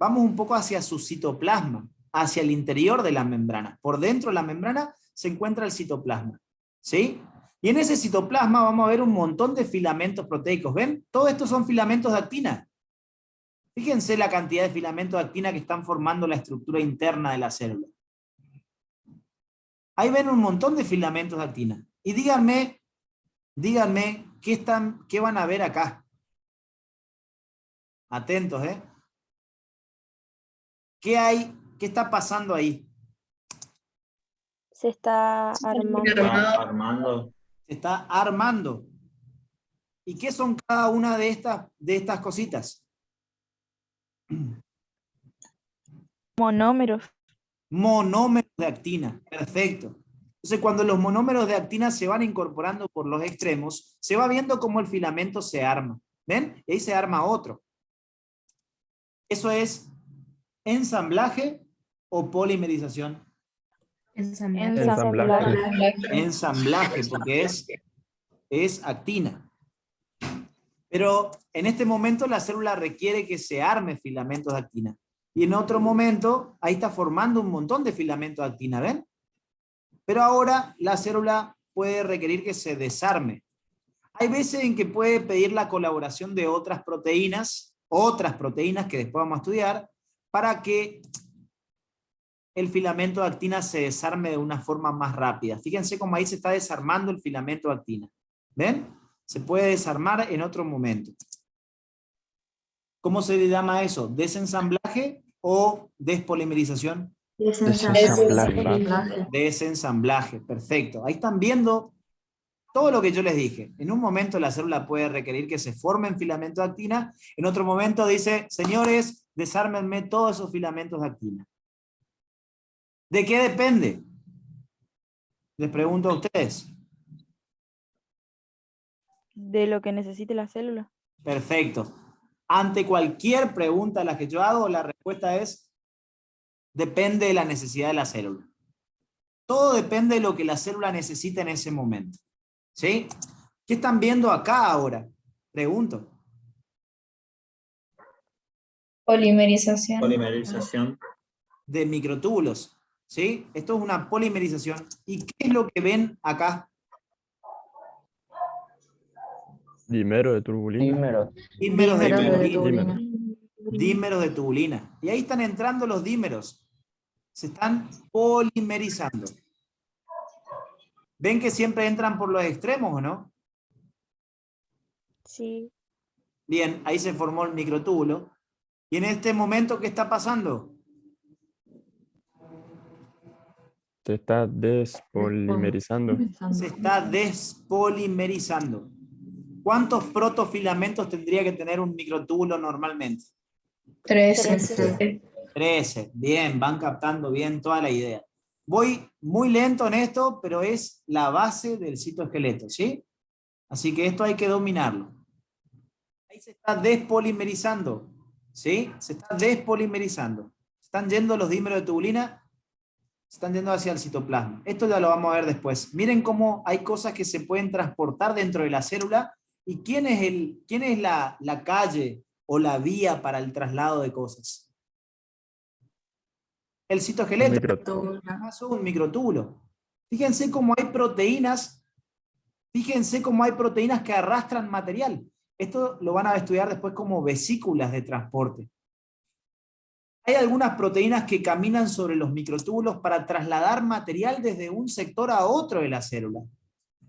Vamos un poco hacia su citoplasma, hacia el interior de la membrana. Por dentro de la membrana se encuentra el citoplasma, ¿sí? Y en ese citoplasma vamos a ver un montón de filamentos proteicos. ¿Ven? Todos estos son filamentos de actina. Fíjense la cantidad de filamentos de actina que están formando la estructura interna de la célula. Ahí ven un montón de filamentos de actina. Y díganme ¿qué van a ver acá? Atentos, ¿eh? ¿Qué hay? ¿Qué está pasando ahí? Se está armando. Armando. Se está armando. ¿Y qué son cada una de estas cositas? Monómeros. Monómeros de actina. Perfecto. Entonces, cuando los monómeros de actina se van incorporando por los extremos, se va viendo cómo el filamento se arma. ¿Ven? Y ahí se arma otro. Eso es ensamblaje o polimerización. Ensamblaje. Ensamblaje, porque es actina. Pero en este momento la célula requiere que se arme filamentos de actina. Y en otro momento, ahí está formando un montón de filamentos de actina, ¿ven? Pero ahora la célula puede requerir que se desarme. Hay veces en que puede pedir la colaboración de otras proteínas que después vamos a estudiar, para que el filamento de actina se desarme de una forma más rápida. Fíjense cómo ahí se está desarmando el filamento de actina. ¿Ven? Se puede desarmar en otro momento. ¿Cómo se llama eso? ¿Desensamblaje o despolimerización? Desensamblaje. Desensamblaje, perfecto. Ahí están viendo todo lo que yo les dije. En un momento la célula puede requerir que se formen filamentos de actina, en otro momento dice, señores, desármenme todos esos filamentos de actina. ¿De qué depende? Les pregunto a ustedes. De lo que necesite la célula. Perfecto. Ante cualquier pregunta a la que yo hago, la respuesta es, depende de la necesidad de la célula. Todo depende de lo que la célula necesita en ese momento. ¿Sí? ¿Qué están viendo acá ahora? Pregunto. Polimerización. Polimerización. De microtúbulos. ¿Sí? Esto es una polimerización. ¿Y qué es lo que ven acá? Dímero de turbulina. Dímeros de Dímeros de tubulina. tubulina. Dímeros de tubulina. Y ahí están entrando los dímeros. Se están polimerizando. ¿Ven que siempre entran por los extremos o no? Sí. Bien, ahí se formó el microtúbulo. Y en este momento, ¿qué está pasando? Se está despolimerizando. Se está despolimerizando. ¿Cuántos protofilamentos tendría que tener un microtúbulo normalmente? 13. 13. Bien, van captando bien toda la idea. Voy muy lento en esto, pero es la base del citoesqueleto, ¿sí? Así que esto hay que dominarlo. Ahí se está despolimerizando, ¿sí? Se está despolimerizando. Están yendo los dímeros de tubulina, están yendo hacia el citoplasma. Esto ya lo vamos a ver después. Miren cómo hay cosas que se pueden transportar dentro de la célula y quién es la calle o la vía para el traslado de cosas. El citoesqueleto, Microtúbulo. es un microtúbulo. Fíjense cómo hay proteínas que arrastran material. Esto lo van a estudiar después como vesículas de transporte. Hay algunas proteínas que caminan sobre los microtúbulos para trasladar material desde un sector a otro de la célula.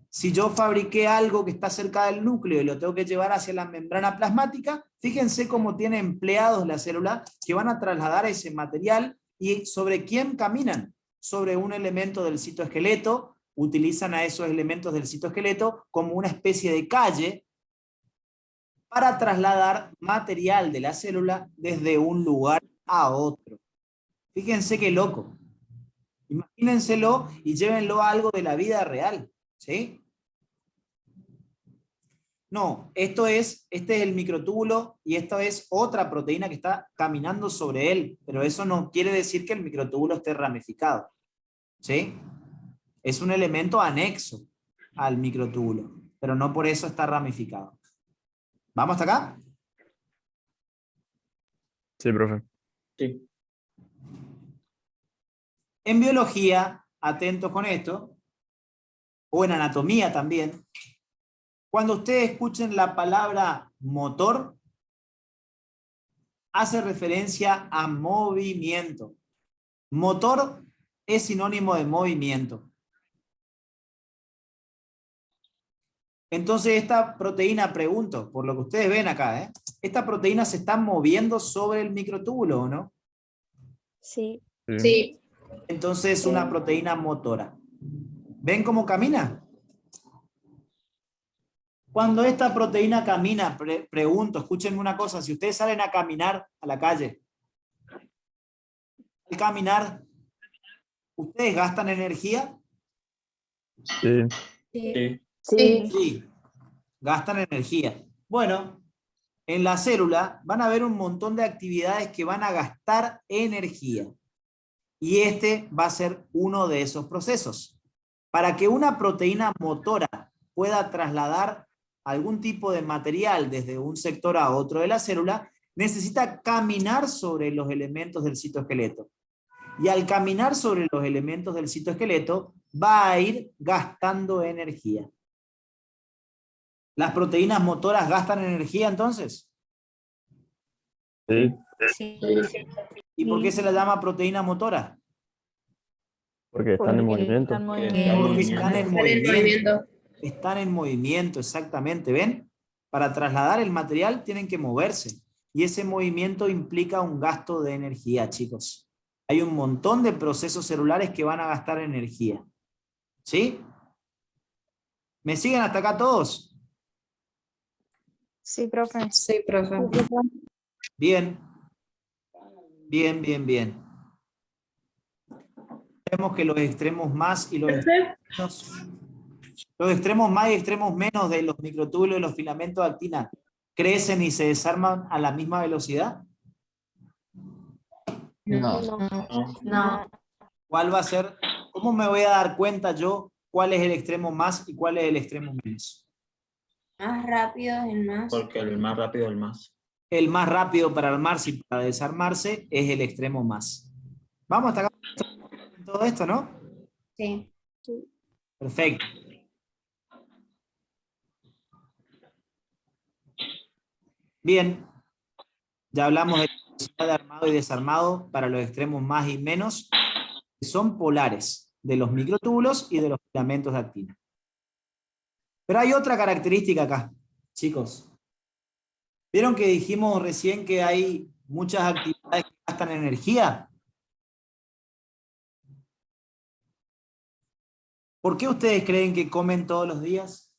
Si yo fabriqué algo que está cerca del núcleo y lo tengo que llevar hacia la membrana plasmática, fíjense cómo tiene empleados la célula que van a trasladar ese material. ¿Y sobre quién caminan? Sobre un elemento del citoesqueleto. Utilizan a esos elementos del citoesqueleto como una especie de calle para trasladar material de la célula desde un lugar a otro. Fíjense qué loco. Imagínenselo y llévenlo a algo de la vida real, ¿sí? No, este es el microtúbulo y esta es otra proteína que está caminando sobre él, pero eso no quiere decir que el microtúbulo esté ramificado, ¿sí? Es un elemento anexo al microtúbulo, pero no por eso está ramificado. ¿Vamos hasta acá? Sí, profe. Sí. En biología, atentos con esto, o en anatomía también, cuando ustedes escuchen la palabra motor, hace referencia a movimiento. Motor es sinónimo de movimiento. Entonces esta proteína, pregunto, por lo que ustedes ven acá, esta proteína se está moviendo sobre el microtúbulo, ¿o no? Sí. Sí. Entonces es una proteína motora. ¿Ven cómo camina? Cuando esta proteína camina, pregunto, escúchenme una cosa, si ustedes salen a caminar a la calle, al caminar, ¿ustedes gastan energía? Sí. Sí. Sí. Sí, gastan energía. Bueno, en la célula van a ver un montón de actividades que van a gastar energía. Y este va a ser uno de esos procesos. Para que una proteína motora pueda trasladar algún tipo de material desde un sector a otro de la célula, necesita caminar sobre los elementos del citoesqueleto. Y al caminar sobre los elementos del citoesqueleto, va a ir gastando energía. ¿Las proteínas motoras gastan energía entonces? Sí. Sí. ¿Y por qué se la llama proteína motora? Porque están en Porque movimiento. están Porque movimiento. Porque están en Están en movimiento. movimiento. Están en movimiento, exactamente, ¿ven? Para trasladar el material tienen que moverse. Y ese movimiento implica un gasto de energía, chicos. Hay un montón de procesos celulares que van a gastar energía. ¿Sí? ¿Me siguen hasta acá todos? Sí, profe. Sí, profe. Bien. Bien, bien, bien. Vemos que los extremos más y los extremos menos, los extremos más y extremos menos de los microtúbulos y los filamentos de actina crecen y se desarman a la misma velocidad. No. No. ¿Cuál va a ser? ¿Cómo me voy a dar cuenta yo cuál es el extremo más y cuál es el extremo menos? Más rápido es el más. Porque el más rápido es el más. El más rápido para armarse y para desarmarse es el extremo más. Vamos hasta acá con todo esto, ¿no? Sí. Perfecto. Bien, ya hablamos de la velocidad de armado y desarmado para los extremos más y menos, que son polares, de los microtúbulos y de los filamentos de actina. Pero hay otra característica acá, chicos. ¿Vieron que dijimos recién que hay muchas actividades que gastan energía? ¿Por qué ustedes creen que comen todos los días?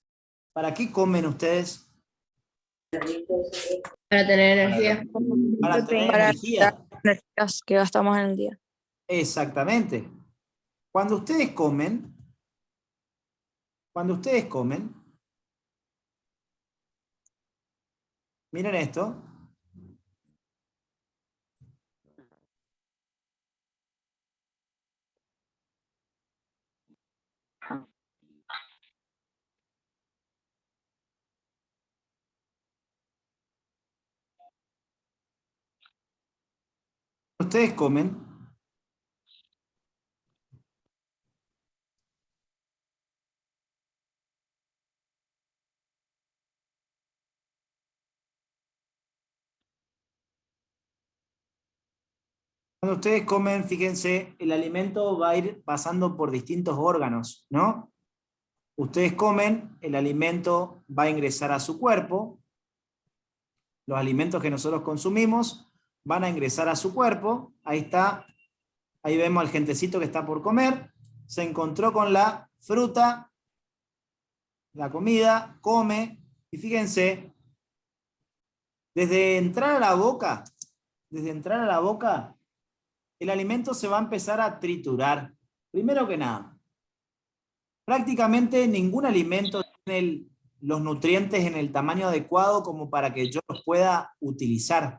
¿Para qué comen ustedes? Para tener energía. Para tener Para energía. las energías que gastamos en el día. Exactamente. Cuando ustedes comen, miren esto. Ustedes comen, fíjense, el alimento va a ir pasando por distintos órganos, ¿no? Ustedes comen, el alimento va a ingresar a su cuerpo, los alimentos que nosotros consumimos van a ingresar a su cuerpo, ahí está, ahí vemos al gentecito que está por comer, se encontró con la fruta, la comida, come, y fíjense, desde entrar a la boca, el alimento se va a empezar a triturar. Primero que nada, prácticamente ningún alimento tiene los nutrientes en el tamaño adecuado como para que yo los pueda utilizar.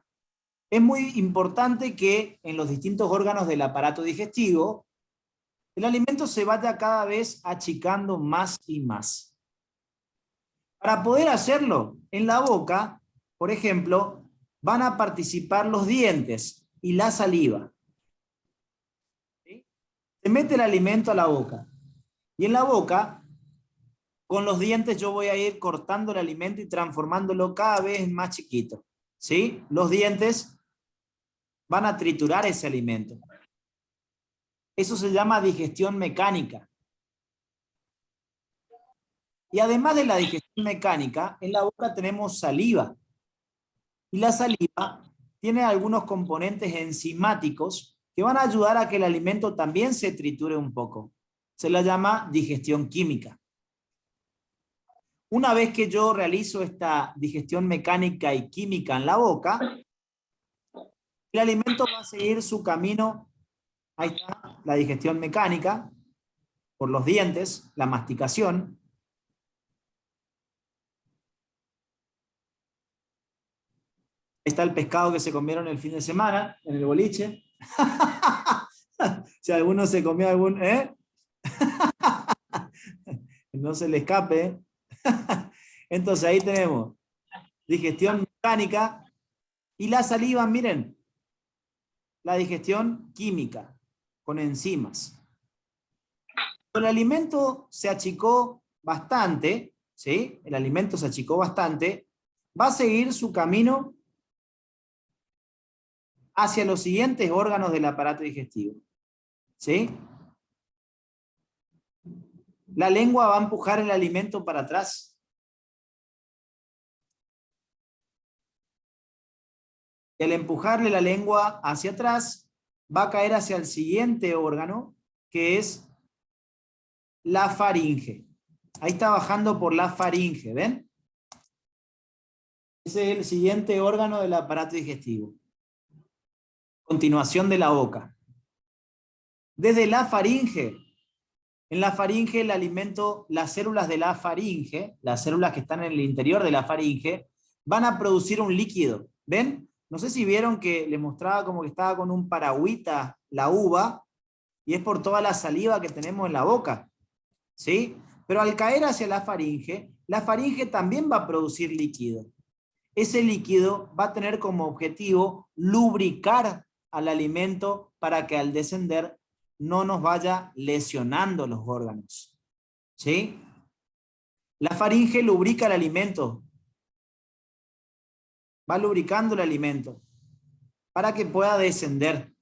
Es muy importante que en los distintos órganos del aparato digestivo, el alimento se vaya cada vez achicando más y más. Para poder hacerlo, en la boca, por ejemplo, van a participar los dientes y la saliva. ¿Sí? Se mete el alimento a la boca. Y en la boca, con los dientes yo voy a ir cortando el alimento y transformándolo cada vez más chiquito. ¿Sí? Los dientes van a triturar ese alimento. Eso se llama digestión mecánica. Y además de la digestión mecánica, en la boca tenemos saliva. Y la saliva tiene algunos componentes enzimáticos que van a ayudar a que el alimento también se triture un poco. Se la llama digestión química. Una vez que yo realizo esta digestión mecánica y química en la boca, el alimento va a seguir su camino. Ahí está la digestión mecánica, por los dientes, la masticación. Ahí está el pescado que se comieron el fin de semana, en el boliche. Si alguno se comió algún... no se le escape. Entonces ahí tenemos digestión mecánica y la saliva, miren, la digestión química con enzimas. El alimento se achicó bastante, ¿sí? El alimento se achicó bastante, va a seguir su camino hacia los siguientes órganos del aparato digestivo, ¿sí? La lengua va a empujar el alimento para atrás. Y al empujarle la lengua hacia atrás, va a caer hacia el siguiente órgano, que es la faringe. Ahí está bajando por la faringe, ¿ven? Ese es el siguiente órgano del aparato digestivo. Continuación de la boca. Desde la faringe, en la faringe el alimento, las células de la faringe, las células que están en el interior de la faringe, van a producir un líquido. ¿Ven? No sé si vieron que le mostraba como que estaba con un paragüita la uva, y es por toda la saliva que tenemos en la boca. ¿Sí? Pero al caer hacia la faringe también va a producir líquido. Ese líquido va a tener como objetivo lubricar al alimento para que al descender no nos vaya lesionando los órganos. ¿Sí? La faringe lubrica el alimento. va lubricando el alimento para que pueda descender.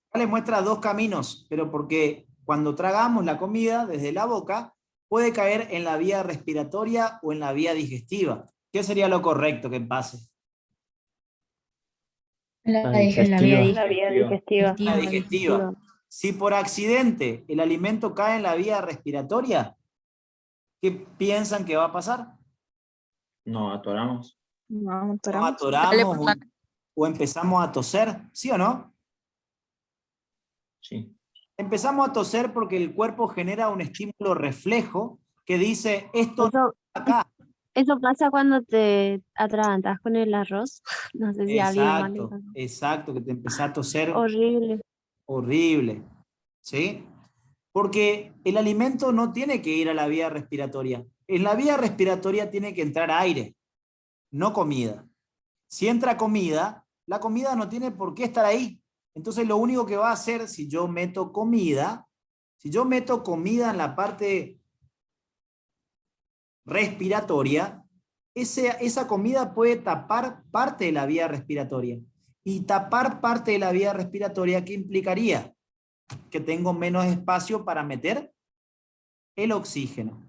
Acá les muestra dos caminos, pero porque cuando tragamos la comida desde la boca, puede caer en la vía respiratoria o en la vía digestiva. ¿Qué sería lo correcto que pase? La La digestiva. digestiva. La digestiva. Si por accidente el alimento cae en la vía respiratoria, ¿qué piensan que va a pasar? No, atoramos. No, Nos atoramos. atoramos o empezamos a toser, ¿sí o no? Sí. Empezamos a toser porque el cuerpo genera un estímulo reflejo que dice, esto no Eso, está acá. eso pasa cuando te atragantas con el arroz. No sé si a alguien más le Exacto, pasa. exacto, que te empezás a toser Horrible. horrible, ¿sí? Porque el alimento no tiene que ir a la vía respiratoria. En la vía respiratoria tiene que entrar aire, no comida. Si entra comida, la comida no tiene por qué estar ahí. Entonces lo único que va a hacer si yo meto comida en la parte respiratoria, esa comida puede tapar parte de la vía respiratoria. Y tapar parte de la vía respiratoria, ¿qué implicaría? Que tengo menos espacio para meter el oxígeno.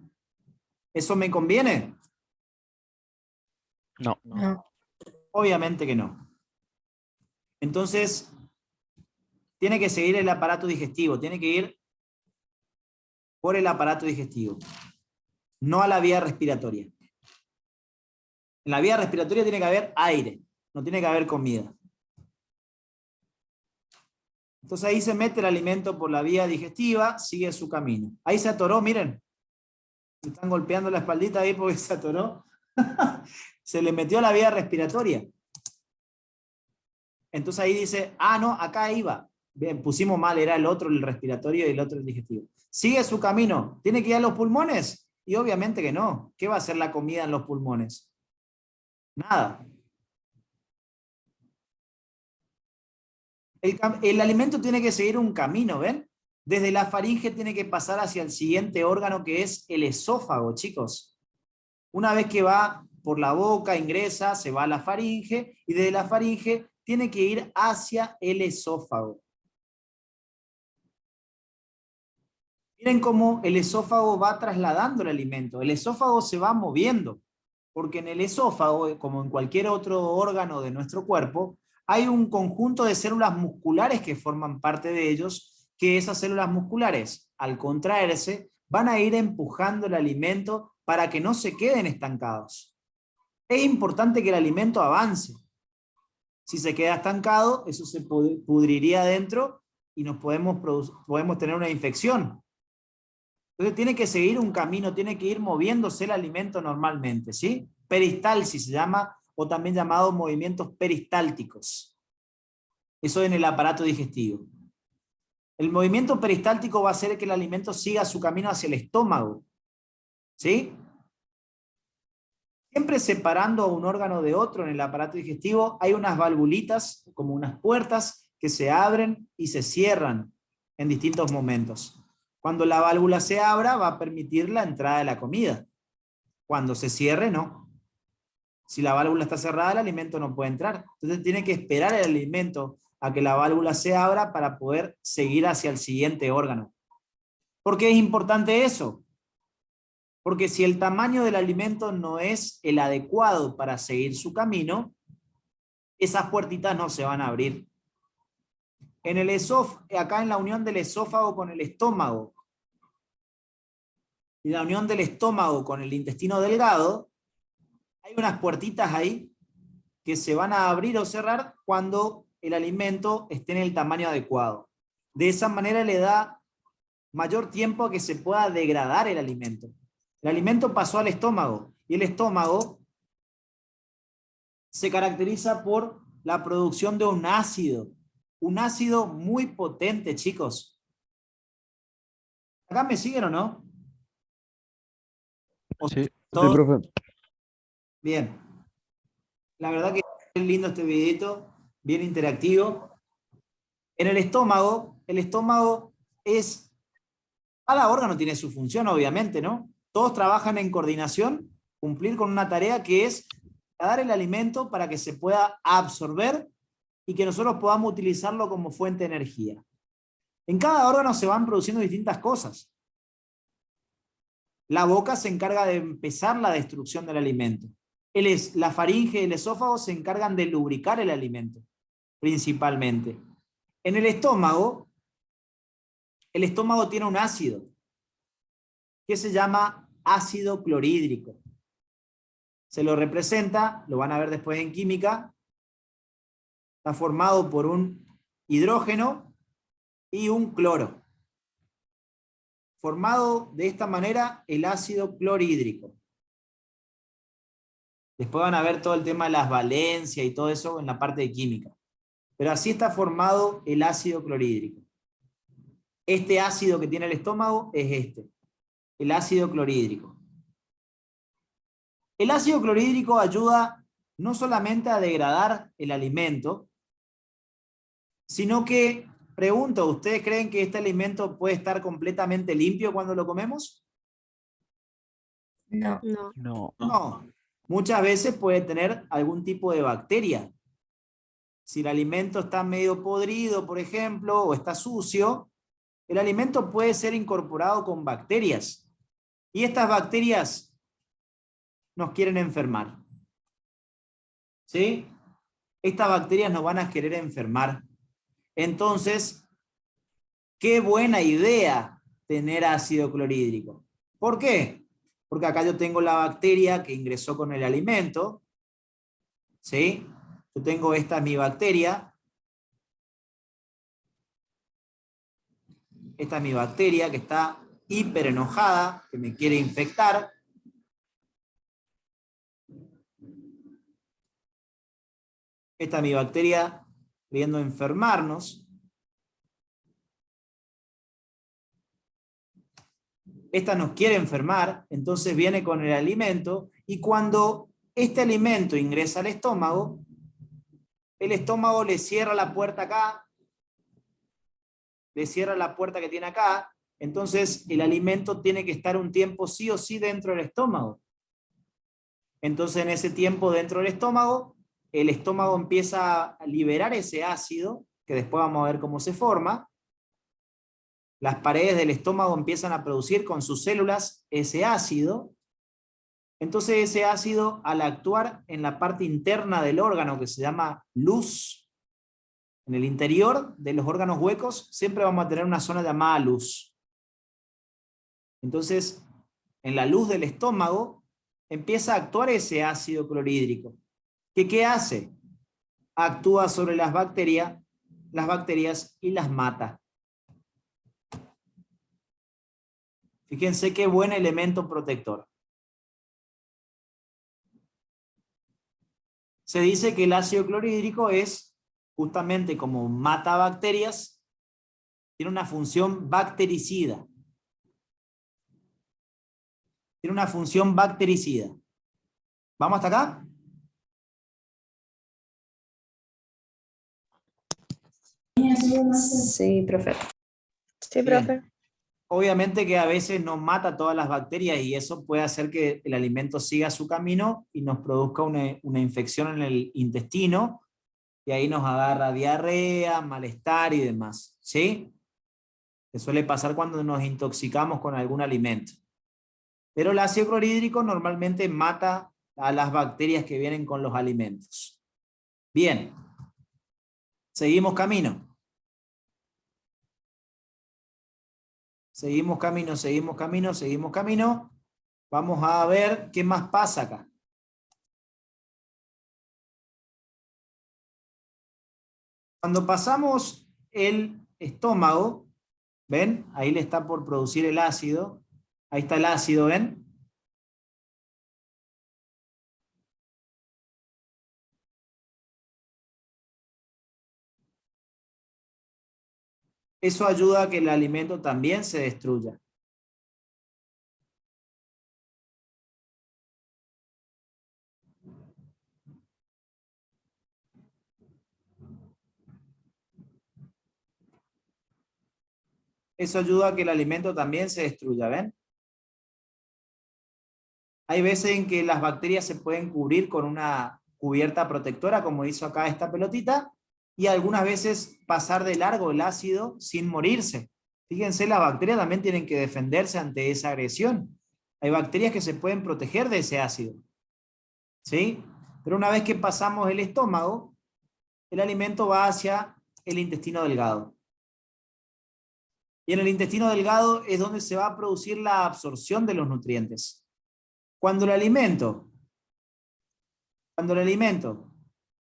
¿Eso me conviene? No. No. Obviamente que no. Entonces, tiene que seguir el aparato digestivo, tiene que ir por el aparato digestivo, no a la vía respiratoria. En la vía respiratoria tiene que haber aire, no tiene que haber comida. Entonces ahí se mete el alimento por la vía digestiva, sigue su camino. Ahí se atoró, miren. Me están golpeando la espaldita ahí porque se atoró. Se le metió a la vía respiratoria. Entonces ahí dice, ah, no, acá iba. Bien, pusimos mal, era el otro el respiratorio y el otro el digestivo. Sigue su camino. ¿Tiene que ir a los pulmones? Y obviamente que no. ¿Qué va a hacer la comida en los pulmones? Nada. El alimento tiene que seguir un camino, ¿ven? Desde la faringe tiene que pasar hacia el siguiente órgano que es el esófago, chicos. Una vez que va por la boca, ingresa, se va a la faringe y desde la faringe tiene que ir hacia el esófago. Miren cómo el esófago va trasladando el alimento. El esófago se va moviendo, porque en el esófago, como en cualquier otro órgano de nuestro cuerpo, hay un conjunto de células musculares que forman parte de ellos, que esas células musculares, al contraerse, van a ir empujando el alimento para que no se queden estancados. Es importante que el alimento avance. Si se queda estancado, eso se pudriría adentro y nos podemos tener una infección. Entonces tiene que seguir un camino, tiene que ir moviéndose el alimento normalmente, ¿sí? Peristalsis se llama, o también llamado movimientos peristálticos. Eso en el aparato digestivo. El movimiento peristáltico va a hacer que el alimento siga su camino hacia el estómago, ¿sí? Siempre separando a un órgano de otro en el aparato digestivo, hay unas valvulitas, como unas puertas, que se abren y se cierran en distintos momentos. Cuando la válvula se abra, va a permitir la entrada de la comida. Cuando se cierre, no. Si la válvula está cerrada, el alimento no puede entrar. Entonces tiene que esperar el alimento a que la válvula se abra para poder seguir hacia el siguiente órgano. ¿Por qué es importante eso? Porque si el tamaño del alimento no es el adecuado para seguir su camino, esas puertitas no se van a abrir. En el acá en la unión del esófago con el estómago, y la unión del estómago con el intestino delgado, hay unas puertitas ahí que se van a abrir o cerrar cuando el alimento esté en el tamaño adecuado. De esa manera le da mayor tiempo a que se pueda degradar el alimento. El alimento pasó al estómago y el estómago se caracteriza por la producción de un ácido muy potente, chicos. ¿Acá me siguen o no? Sí, ¿Todos? profe. Bien. La verdad que es lindo este videito, bien interactivo. En el estómago es... Cada órgano tiene su función, obviamente, ¿no? Todos trabajan en coordinación, cumplir con una tarea que es dar el alimento para que se pueda absorber y que nosotros podamos utilizarlo como fuente de energía. En cada órgano se van produciendo distintas cosas. La boca se encarga de empezar la destrucción del alimento. La faringe y el esófago se encargan de lubricar el alimento, principalmente. En el estómago tiene un ácido que se llama ácido clorhídrico. Se lo representa, lo van a ver después en química, está formado por un hidrógeno y un cloro. Formado de esta manera el ácido clorhídrico. Después van a ver todo el tema de las valencias y todo eso en la parte de química. Pero así está formado el ácido clorhídrico. Este ácido que tiene el estómago es este, el ácido clorhídrico. El ácido clorhídrico ayuda no solamente a degradar el alimento, sino que, pregunto, ¿ustedes creen que este alimento puede estar completamente limpio cuando lo comemos? No. No. No. No. Muchas veces puede tener algún tipo de bacteria. Si el alimento está medio podrido, por ejemplo, o está sucio, el alimento puede ser incorporado con bacterias. Y estas bacterias nos quieren enfermar. ¿Sí? Estas bacterias nos van a querer enfermar. Entonces, qué buena idea tener ácido clorhídrico. ¿Por qué? Porque acá yo tengo la bacteria que ingresó con el alimento. ¿Sí? Yo tengo esta es mi bacteria. Esta es mi bacteria que está hiper enojada, que me quiere infectar. Esta es mi bacteria queriendo enfermarnos. Esta nos quiere enfermar, entonces viene con el alimento, y cuando este alimento ingresa al estómago, el estómago le cierra la puerta acá, le cierra la puerta que tiene acá, entonces el alimento tiene que estar un tiempo sí o sí dentro del estómago. Entonces en ese tiempo dentro del estómago, el estómago empieza a liberar ese ácido, que después vamos a ver cómo se forma. Las paredes del estómago empiezan a producir con sus células ese ácido. Entonces ese ácido, al actuar en la parte interna del órgano que se llama luz, en el interior de los órganos huecos, siempre vamos a tener una zona llamada luz. Entonces, en la luz del estómago, empieza a actuar ese ácido clorhídrico. ¿Qué hace? Actúa sobre las bacterias y las mata. Fíjense qué buen elemento protector. Se dice que el ácido clorhídrico es, justamente como mata bacterias, tiene una función bactericida. Tiene una función bactericida. ¿Vamos hasta acá? Sí, profe. Sí, Bien. profe. Obviamente que a veces no mata todas las bacterias y eso puede hacer que el alimento siga su camino y nos produzca una infección en el intestino y ahí nos agarra diarrea, malestar y demás. ¿Sí? Que suele pasar cuando nos intoxicamos con algún alimento. Pero el ácido clorhídrico normalmente mata a las bacterias que vienen con los alimentos. Bien. Seguimos camino. Seguimos camino, seguimos camino, seguimos camino. Vamos a ver qué más pasa acá. Cuando pasamos el estómago, ¿ven? Ahí le está por producir el ácido. Ahí está el ácido, ¿ven? Eso ayuda a que el alimento también se destruya. Eso ayuda a que el alimento también se destruya, ¿ven? Hay veces en que las bacterias se pueden cubrir con una cubierta protectora, como hizo acá esta pelotita, y algunas veces pasar de largo el ácido sin morirse. Fíjense, las bacterias también tienen que defenderse ante esa agresión. Hay bacterias que se pueden proteger de ese ácido, ¿sí? Pero una vez que pasamos el estómago, el alimento va hacia el intestino delgado. Y en el intestino delgado es donde se va a producir la absorción de los nutrientes. Cuando el alimento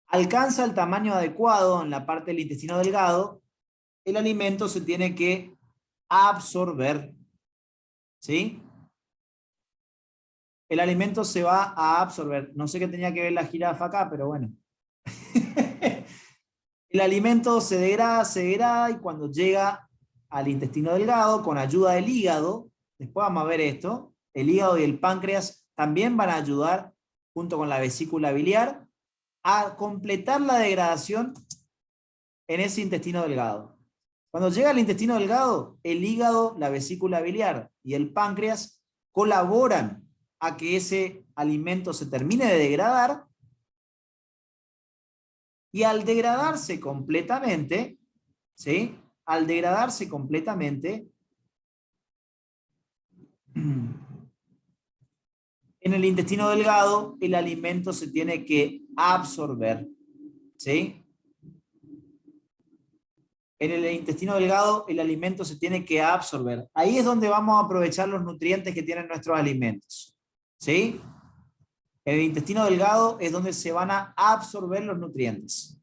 alcanza el tamaño adecuado en la parte del intestino delgado, el alimento se tiene que absorber, ¿sí? El alimento se va a absorber. No sé qué tenía que ver la jirafa acá, pero bueno. El alimento se degrada, y cuando llega al intestino delgado, con ayuda del hígado, después vamos a ver esto, el hígado y el páncreas también van a ayudar, junto con la vesícula biliar, a completar la degradación en ese intestino delgado. Cuando llega al intestino delgado, el hígado, la vesícula biliar y el páncreas colaboran a que ese alimento se termine de degradar, y al degradarse completamente, ¿sí? Al degradarse completamente, en el intestino delgado el alimento se tiene que absorber, ¿sí? En el intestino delgado el alimento se tiene que absorber. Ahí es donde vamos a aprovechar los nutrientes que tienen nuestros alimentos, ¿sí? En el intestino delgado es donde se van a absorber los nutrientes.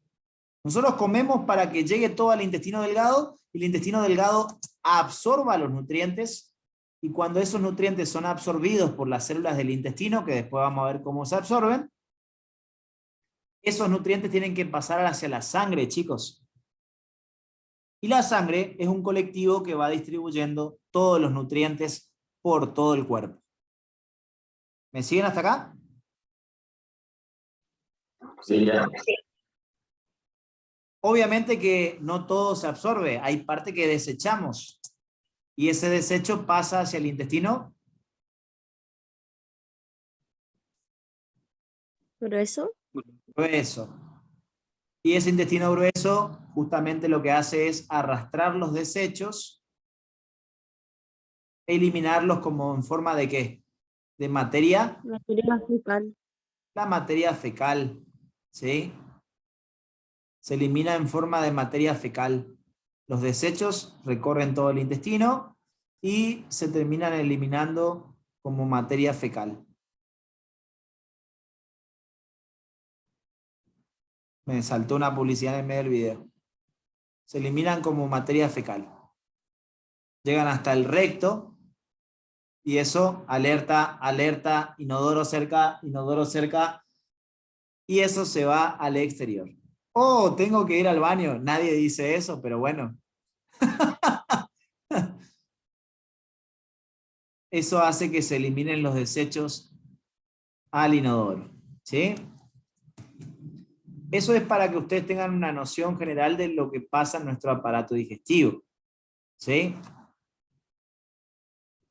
Nosotros comemos para que llegue todo al intestino delgado, y el intestino delgado absorba los nutrientes, y cuando esos nutrientes son absorbidos por las células del intestino, que después vamos a ver cómo se absorben, esos nutrientes tienen que pasar hacia la sangre, chicos. Y la sangre es un colectivo que va distribuyendo todos los nutrientes por todo el cuerpo. ¿Me siguen hasta acá? Sí, ya. Obviamente que no todo se absorbe, hay parte que desechamos, y ese desecho pasa hacia el intestino grueso. grueso. Y ese intestino grueso justamente lo que hace es arrastrar los desechos, eliminarlos como en forma de ¿qué? De materia. Materia fecal. La materia fecal, ¿sí? Se elimina en forma de materia fecal. Los desechos recorren todo el intestino y se terminan eliminando como materia fecal. Me saltó una publicidad en el medio del video. Se eliminan como materia fecal. Llegan hasta el recto y eso alerta, alerta, inodoro cerca, y eso se va al exterior. Oh, tengo que ir al baño. Nadie dice eso, pero bueno. Eso hace que se eliminen los desechos al inodoro, ¿sí? Eso es para que ustedes tengan una noción general de lo que pasa en nuestro aparato digestivo, ¿sí?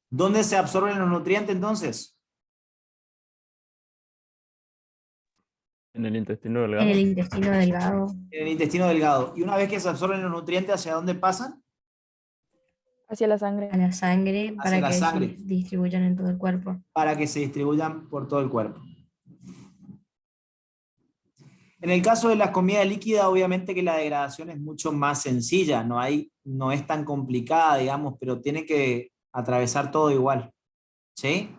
¿Dónde se absorben los nutrientes entonces? En el intestino delgado. En el intestino delgado. En el intestino delgado. Y una vez que se absorben los nutrientes, ¿hacia dónde pasan? Hacia la sangre. A la sangre Hacia para la que sangre. se distribuyan en todo el cuerpo. Para que se distribuyan por todo el cuerpo. En el caso de la comida líquida, obviamente que la degradación es mucho más sencilla, no es tan complicada, digamos, pero tiene que atravesar todo igual, ¿sí?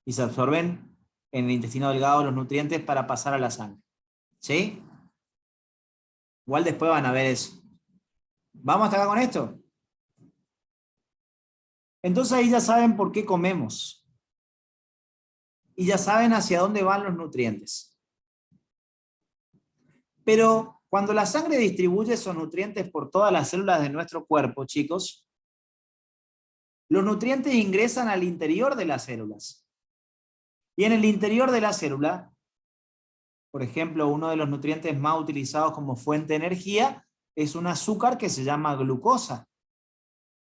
Y se absorben en el intestino delgado los nutrientes para pasar a la sangre, ¿sí? Igual después van a ver eso. ¿Vamos hasta acá con esto? Entonces ahí ya saben por qué comemos. Y ya saben hacia dónde van los nutrientes. Pero cuando la sangre distribuye esos nutrientes por todas las células de nuestro cuerpo, chicos, los nutrientes ingresan al interior de las células. Y en el interior de la célula, por ejemplo, uno de los nutrientes más utilizados como fuente de energía es un azúcar que se llama glucosa.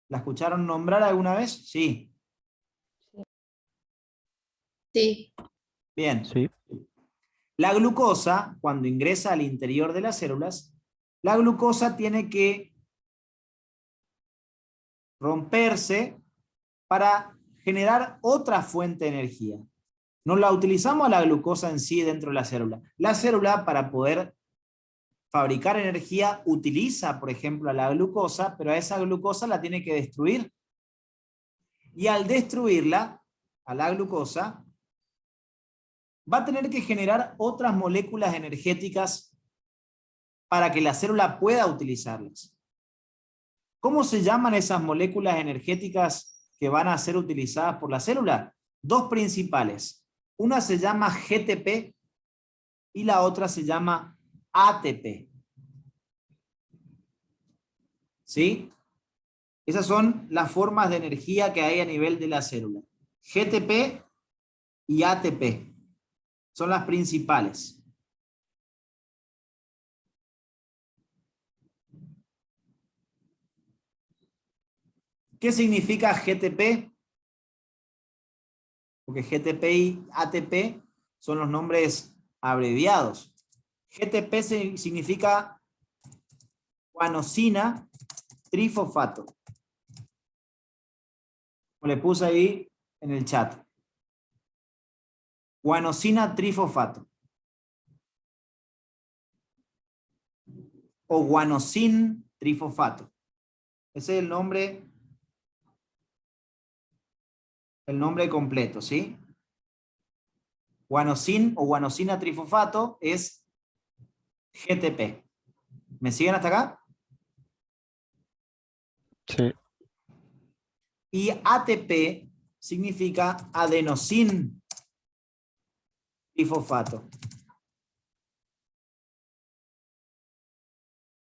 ¿La escucharon nombrar alguna vez? Sí. Sí. Bien. Sí. La glucosa, cuando ingresa al interior de las células, la glucosa tiene que romperse para generar otra fuente de energía. No la utilizamos a la glucosa en sí dentro de la célula. La célula, para poder fabricar energía, utiliza, por ejemplo, a la glucosa, pero a esa glucosa la tiene que destruir. Y al destruirla, a la glucosa, va a tener que generar otras moléculas energéticas para que la célula pueda utilizarlas. ¿Cómo se llaman esas moléculas energéticas que van a ser utilizadas por la célula? Dos principales. Una se llama GTP y la otra se llama ATP. ¿Sí? Esas son las formas de energía que hay a nivel de la célula. GTP y ATP son las principales. ¿Qué significa GTP? Porque GTP y ATP son los nombres abreviados. GTP significa guanosina trifosfato. Como le puse ahí en el chat. Guanosina trifosfato. O guanosin trifosfato. Ese es el nombre completo, ¿sí? Guanosin o guanosina trifosfato es GTP. ¿Me siguen hasta acá? Sí. Y ATP significa adenosin trifosfato.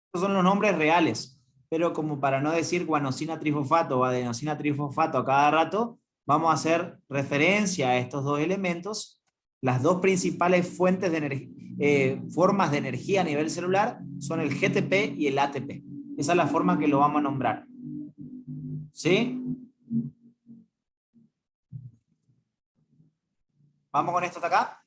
Estos son los nombres reales, pero como para no decir guanosina trifosfato o adenosina trifosfato a cada rato, vamos a hacer referencia a estos dos elementos. Las dos principales fuentes de formas de energía a nivel celular son el GTP y el ATP. Esa es la forma que lo vamos a nombrar. ¿Sí? ¿Vamos con esto hasta acá?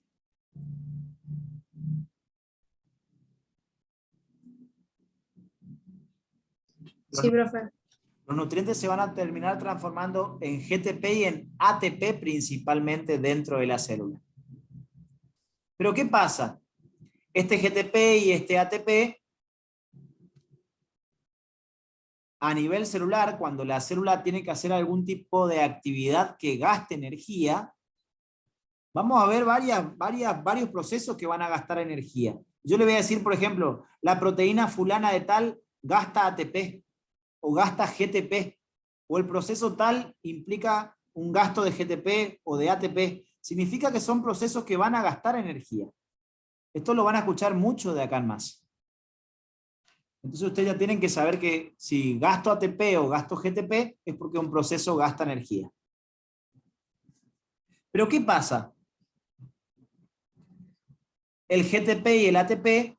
Sí, profe. Los nutrientes se van a terminar transformando en GTP y en ATP principalmente dentro de la célula. Pero ¿qué pasa? Este GTP y este ATP, a nivel celular, cuando la célula tiene que hacer algún tipo de actividad que gaste energía, vamos a ver varios procesos que van a gastar energía. Yo le voy a decir, por ejemplo, la proteína fulana de tal gasta ATP o gasta GTP, o el proceso tal implica un gasto de GTP o de ATP. Significa que son procesos que van a gastar energía. Esto lo van a escuchar mucho de acá en más. Entonces ustedes ya tienen que saber que si gasto ATP o gasto GTP es porque un proceso gasta energía. Pero ¿qué pasa? El GTP y el ATP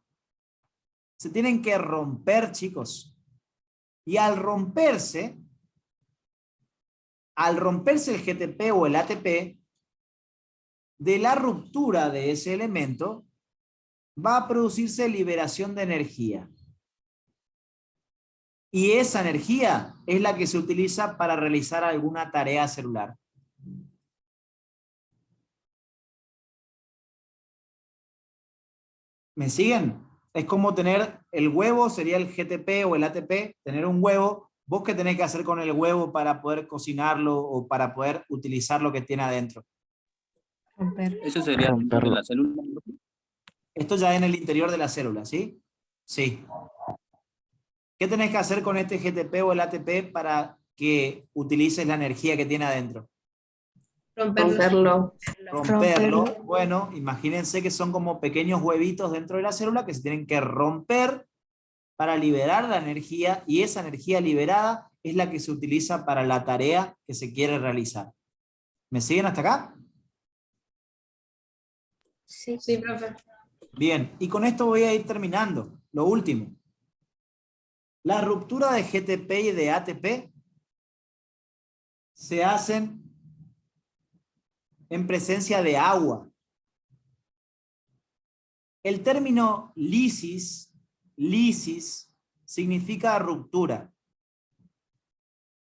se tienen que romper, chicos. Y al romperse el GTP o el ATP, de la ruptura de ese elemento, va a producirse liberación de energía. Y esa energía es la que se utiliza para realizar alguna tarea celular. ¿Me siguen? Es como tener el huevo, sería el GTP o el ATP, tener un huevo. ¿Vos qué tenés que hacer con el huevo para poder cocinarlo o para poder utilizar lo que tiene adentro? Romper. Eso sería dentro de la célula. Esto ya en el interior de la célula, ¿sí? Sí. ¿Qué tenés que hacer con este GTP o el ATP para que utilices la energía que tiene adentro? Romperlo. Romperlo. Bueno, imagínense que son como pequeños huevitos dentro de la célula que se tienen que romper para liberar la energía, y esa energía liberada es la que se utiliza para la tarea que se quiere realizar. ¿Me siguen hasta acá? Sí, sí, profe. Bien, y con esto voy a ir terminando. Lo último. La ruptura de GTP y de ATP se hacen en presencia de agua. El término lisis significa ruptura.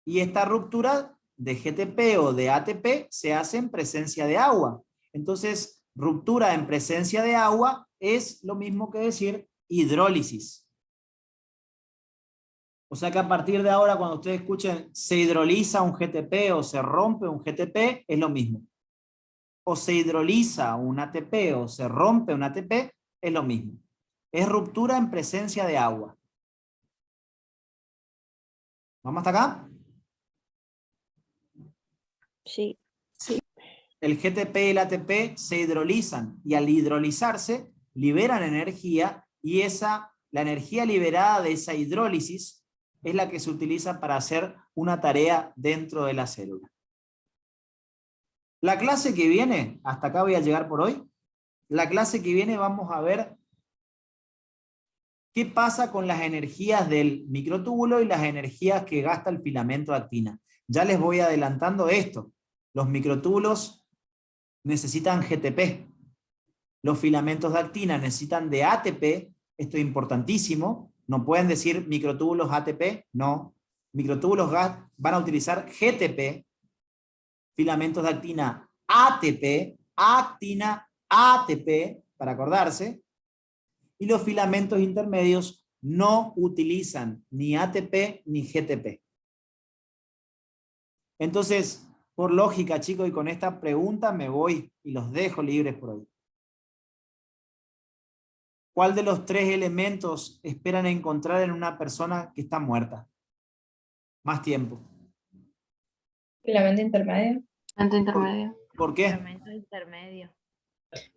Y esta ruptura de GTP o de ATP se hace en presencia de agua. Entonces, ruptura en presencia de agua es lo mismo que decir hidrólisis. O sea que a partir de ahora, cuando ustedes escuchen se hidroliza un GTP o se rompe un GTP, es lo mismo. O se hidroliza un ATP o se rompe un ATP, es lo mismo. Es ruptura en presencia de agua. ¿Vamos hasta acá? Sí. El GTP y el ATP se hidrolizan y al hidrolizarse liberan energía y la energía liberada de esa hidrólisis es la que se utiliza para hacer una tarea dentro de la célula. La clase que viene, hasta acá voy a llegar por hoy, la clase que viene vamos a ver qué pasa con las energías del microtúbulo y las energías que gasta el filamento de actina. Ya les voy adelantando esto. Los microtúbulos necesitan GTP. Los filamentos de actina necesitan de ATP. Esto es importantísimo. No pueden decir microtúbulos ATP. No. Microtúbulos van a utilizar GTP. Filamentos de actina ATP. Actina ATP, para acordarse. Y los filamentos intermedios no utilizan ni ATP ni GTP. Entonces, por lógica, chicos, y con esta pregunta me voy y los dejo libres por hoy. ¿Cuál de los 3 elementos esperan encontrar en una persona que está muerta? Más tiempo. Filamento intermedio. Filamento intermedio. ¿Por qué? Filamento intermedio.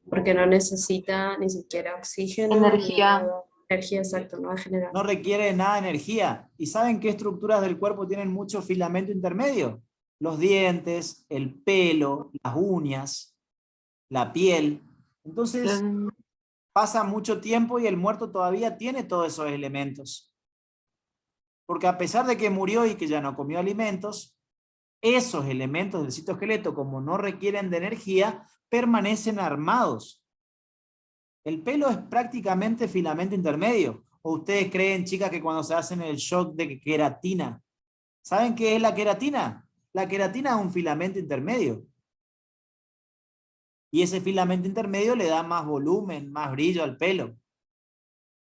Porque no necesita ni siquiera oxígeno. Energía. Energía, exacto, no va a generar. No requiere nada de energía. ¿Y saben qué estructuras del cuerpo tienen mucho filamento intermedio? Los dientes, el pelo, las uñas, la piel. Entonces, pasa mucho tiempo y el muerto todavía tiene todos esos elementos. Porque a pesar de que murió y que ya no comió alimentos, esos elementos del citoesqueleto, como no requieren de energía, permanecen armados. El pelo es prácticamente filamento intermedio. ¿O ustedes creen, chicas, que cuando se hacen el shock de queratina, ¿saben qué es la queratina? La queratina es un filamento intermedio. Y ese filamento intermedio le da más volumen, más brillo al pelo.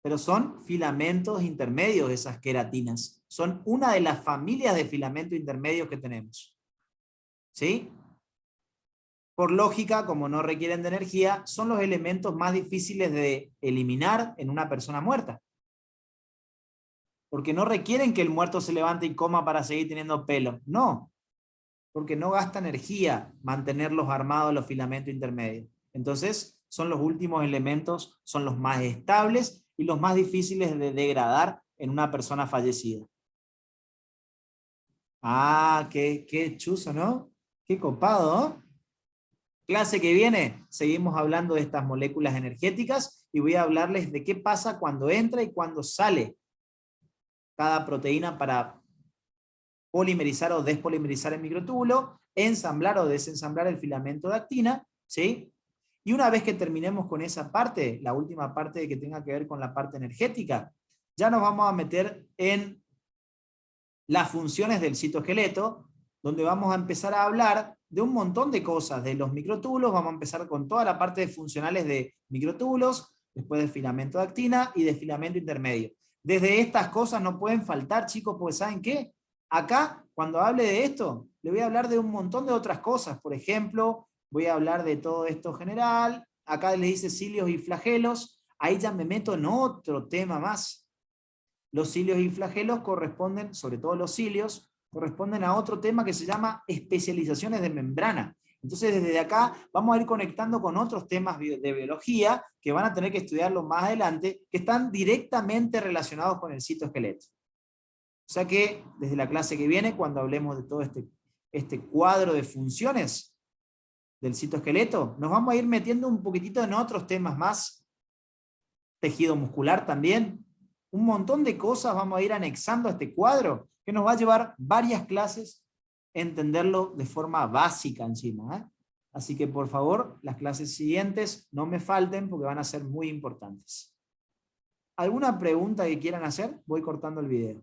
Pero son filamentos intermedios esas queratinas. Son una de las familias de filamentos intermedios que tenemos. ¿Sí? Por lógica, como no requieren de energía, son los elementos más difíciles de eliminar en una persona muerta. Porque no requieren que el muerto se levante y coma para seguir teniendo pelo. No. Porque no gasta energía mantenerlos armados los filamentos intermedios. Entonces, son los últimos elementos, son los más estables y los más difíciles de degradar en una persona fallecida. Ah, qué chuzo, ¿no? Qué copado, ¿no? Clase que viene, seguimos hablando de estas moléculas energéticas y voy a hablarles de qué pasa cuando entra y cuando sale cada proteína para polimerizar o despolimerizar el microtúbulo, ensamblar o desensamblar el filamento de actina, ¿sí? Y una vez que terminemos con esa parte, la última parte que tenga que ver con la parte energética, ya nos vamos a meter en las funciones del citoesqueleto, donde vamos a empezar a hablar de un montón de cosas, de los microtúbulos. Vamos a empezar con toda la parte de funcionales de microtúbulos, después de filamento de actina y de filamento intermedio. Desde estas cosas no pueden faltar, chicos, porque ¿saben qué? Acá, cuando hable de esto, le voy a hablar de un montón de otras cosas. Por ejemplo, voy a hablar de todo esto general. Acá les dice cilios y flagelos. Ahí ya me meto en otro tema más. Los cilios y flagelos corresponden, sobre todo los cilios, corresponden a otro tema que se llama especializaciones de membrana. Entonces desde acá vamos a ir conectando con otros temas de biología que van a tener que estudiarlo más adelante, que están directamente relacionados con el citoesqueleto. O sea que desde la clase que viene, cuando hablemos de todo este cuadro de funciones del citoesqueleto, nos vamos a ir metiendo un poquitito en otros temas más, tejido muscular también, un montón de cosas vamos a ir anexando a este cuadro, que nos va a llevar varias clases a entenderlo de forma básica encima, ¿eh? Así que por favor, las clases siguientes no me falten porque van a ser muy importantes. ¿Alguna pregunta que quieran hacer? Voy cortando el video.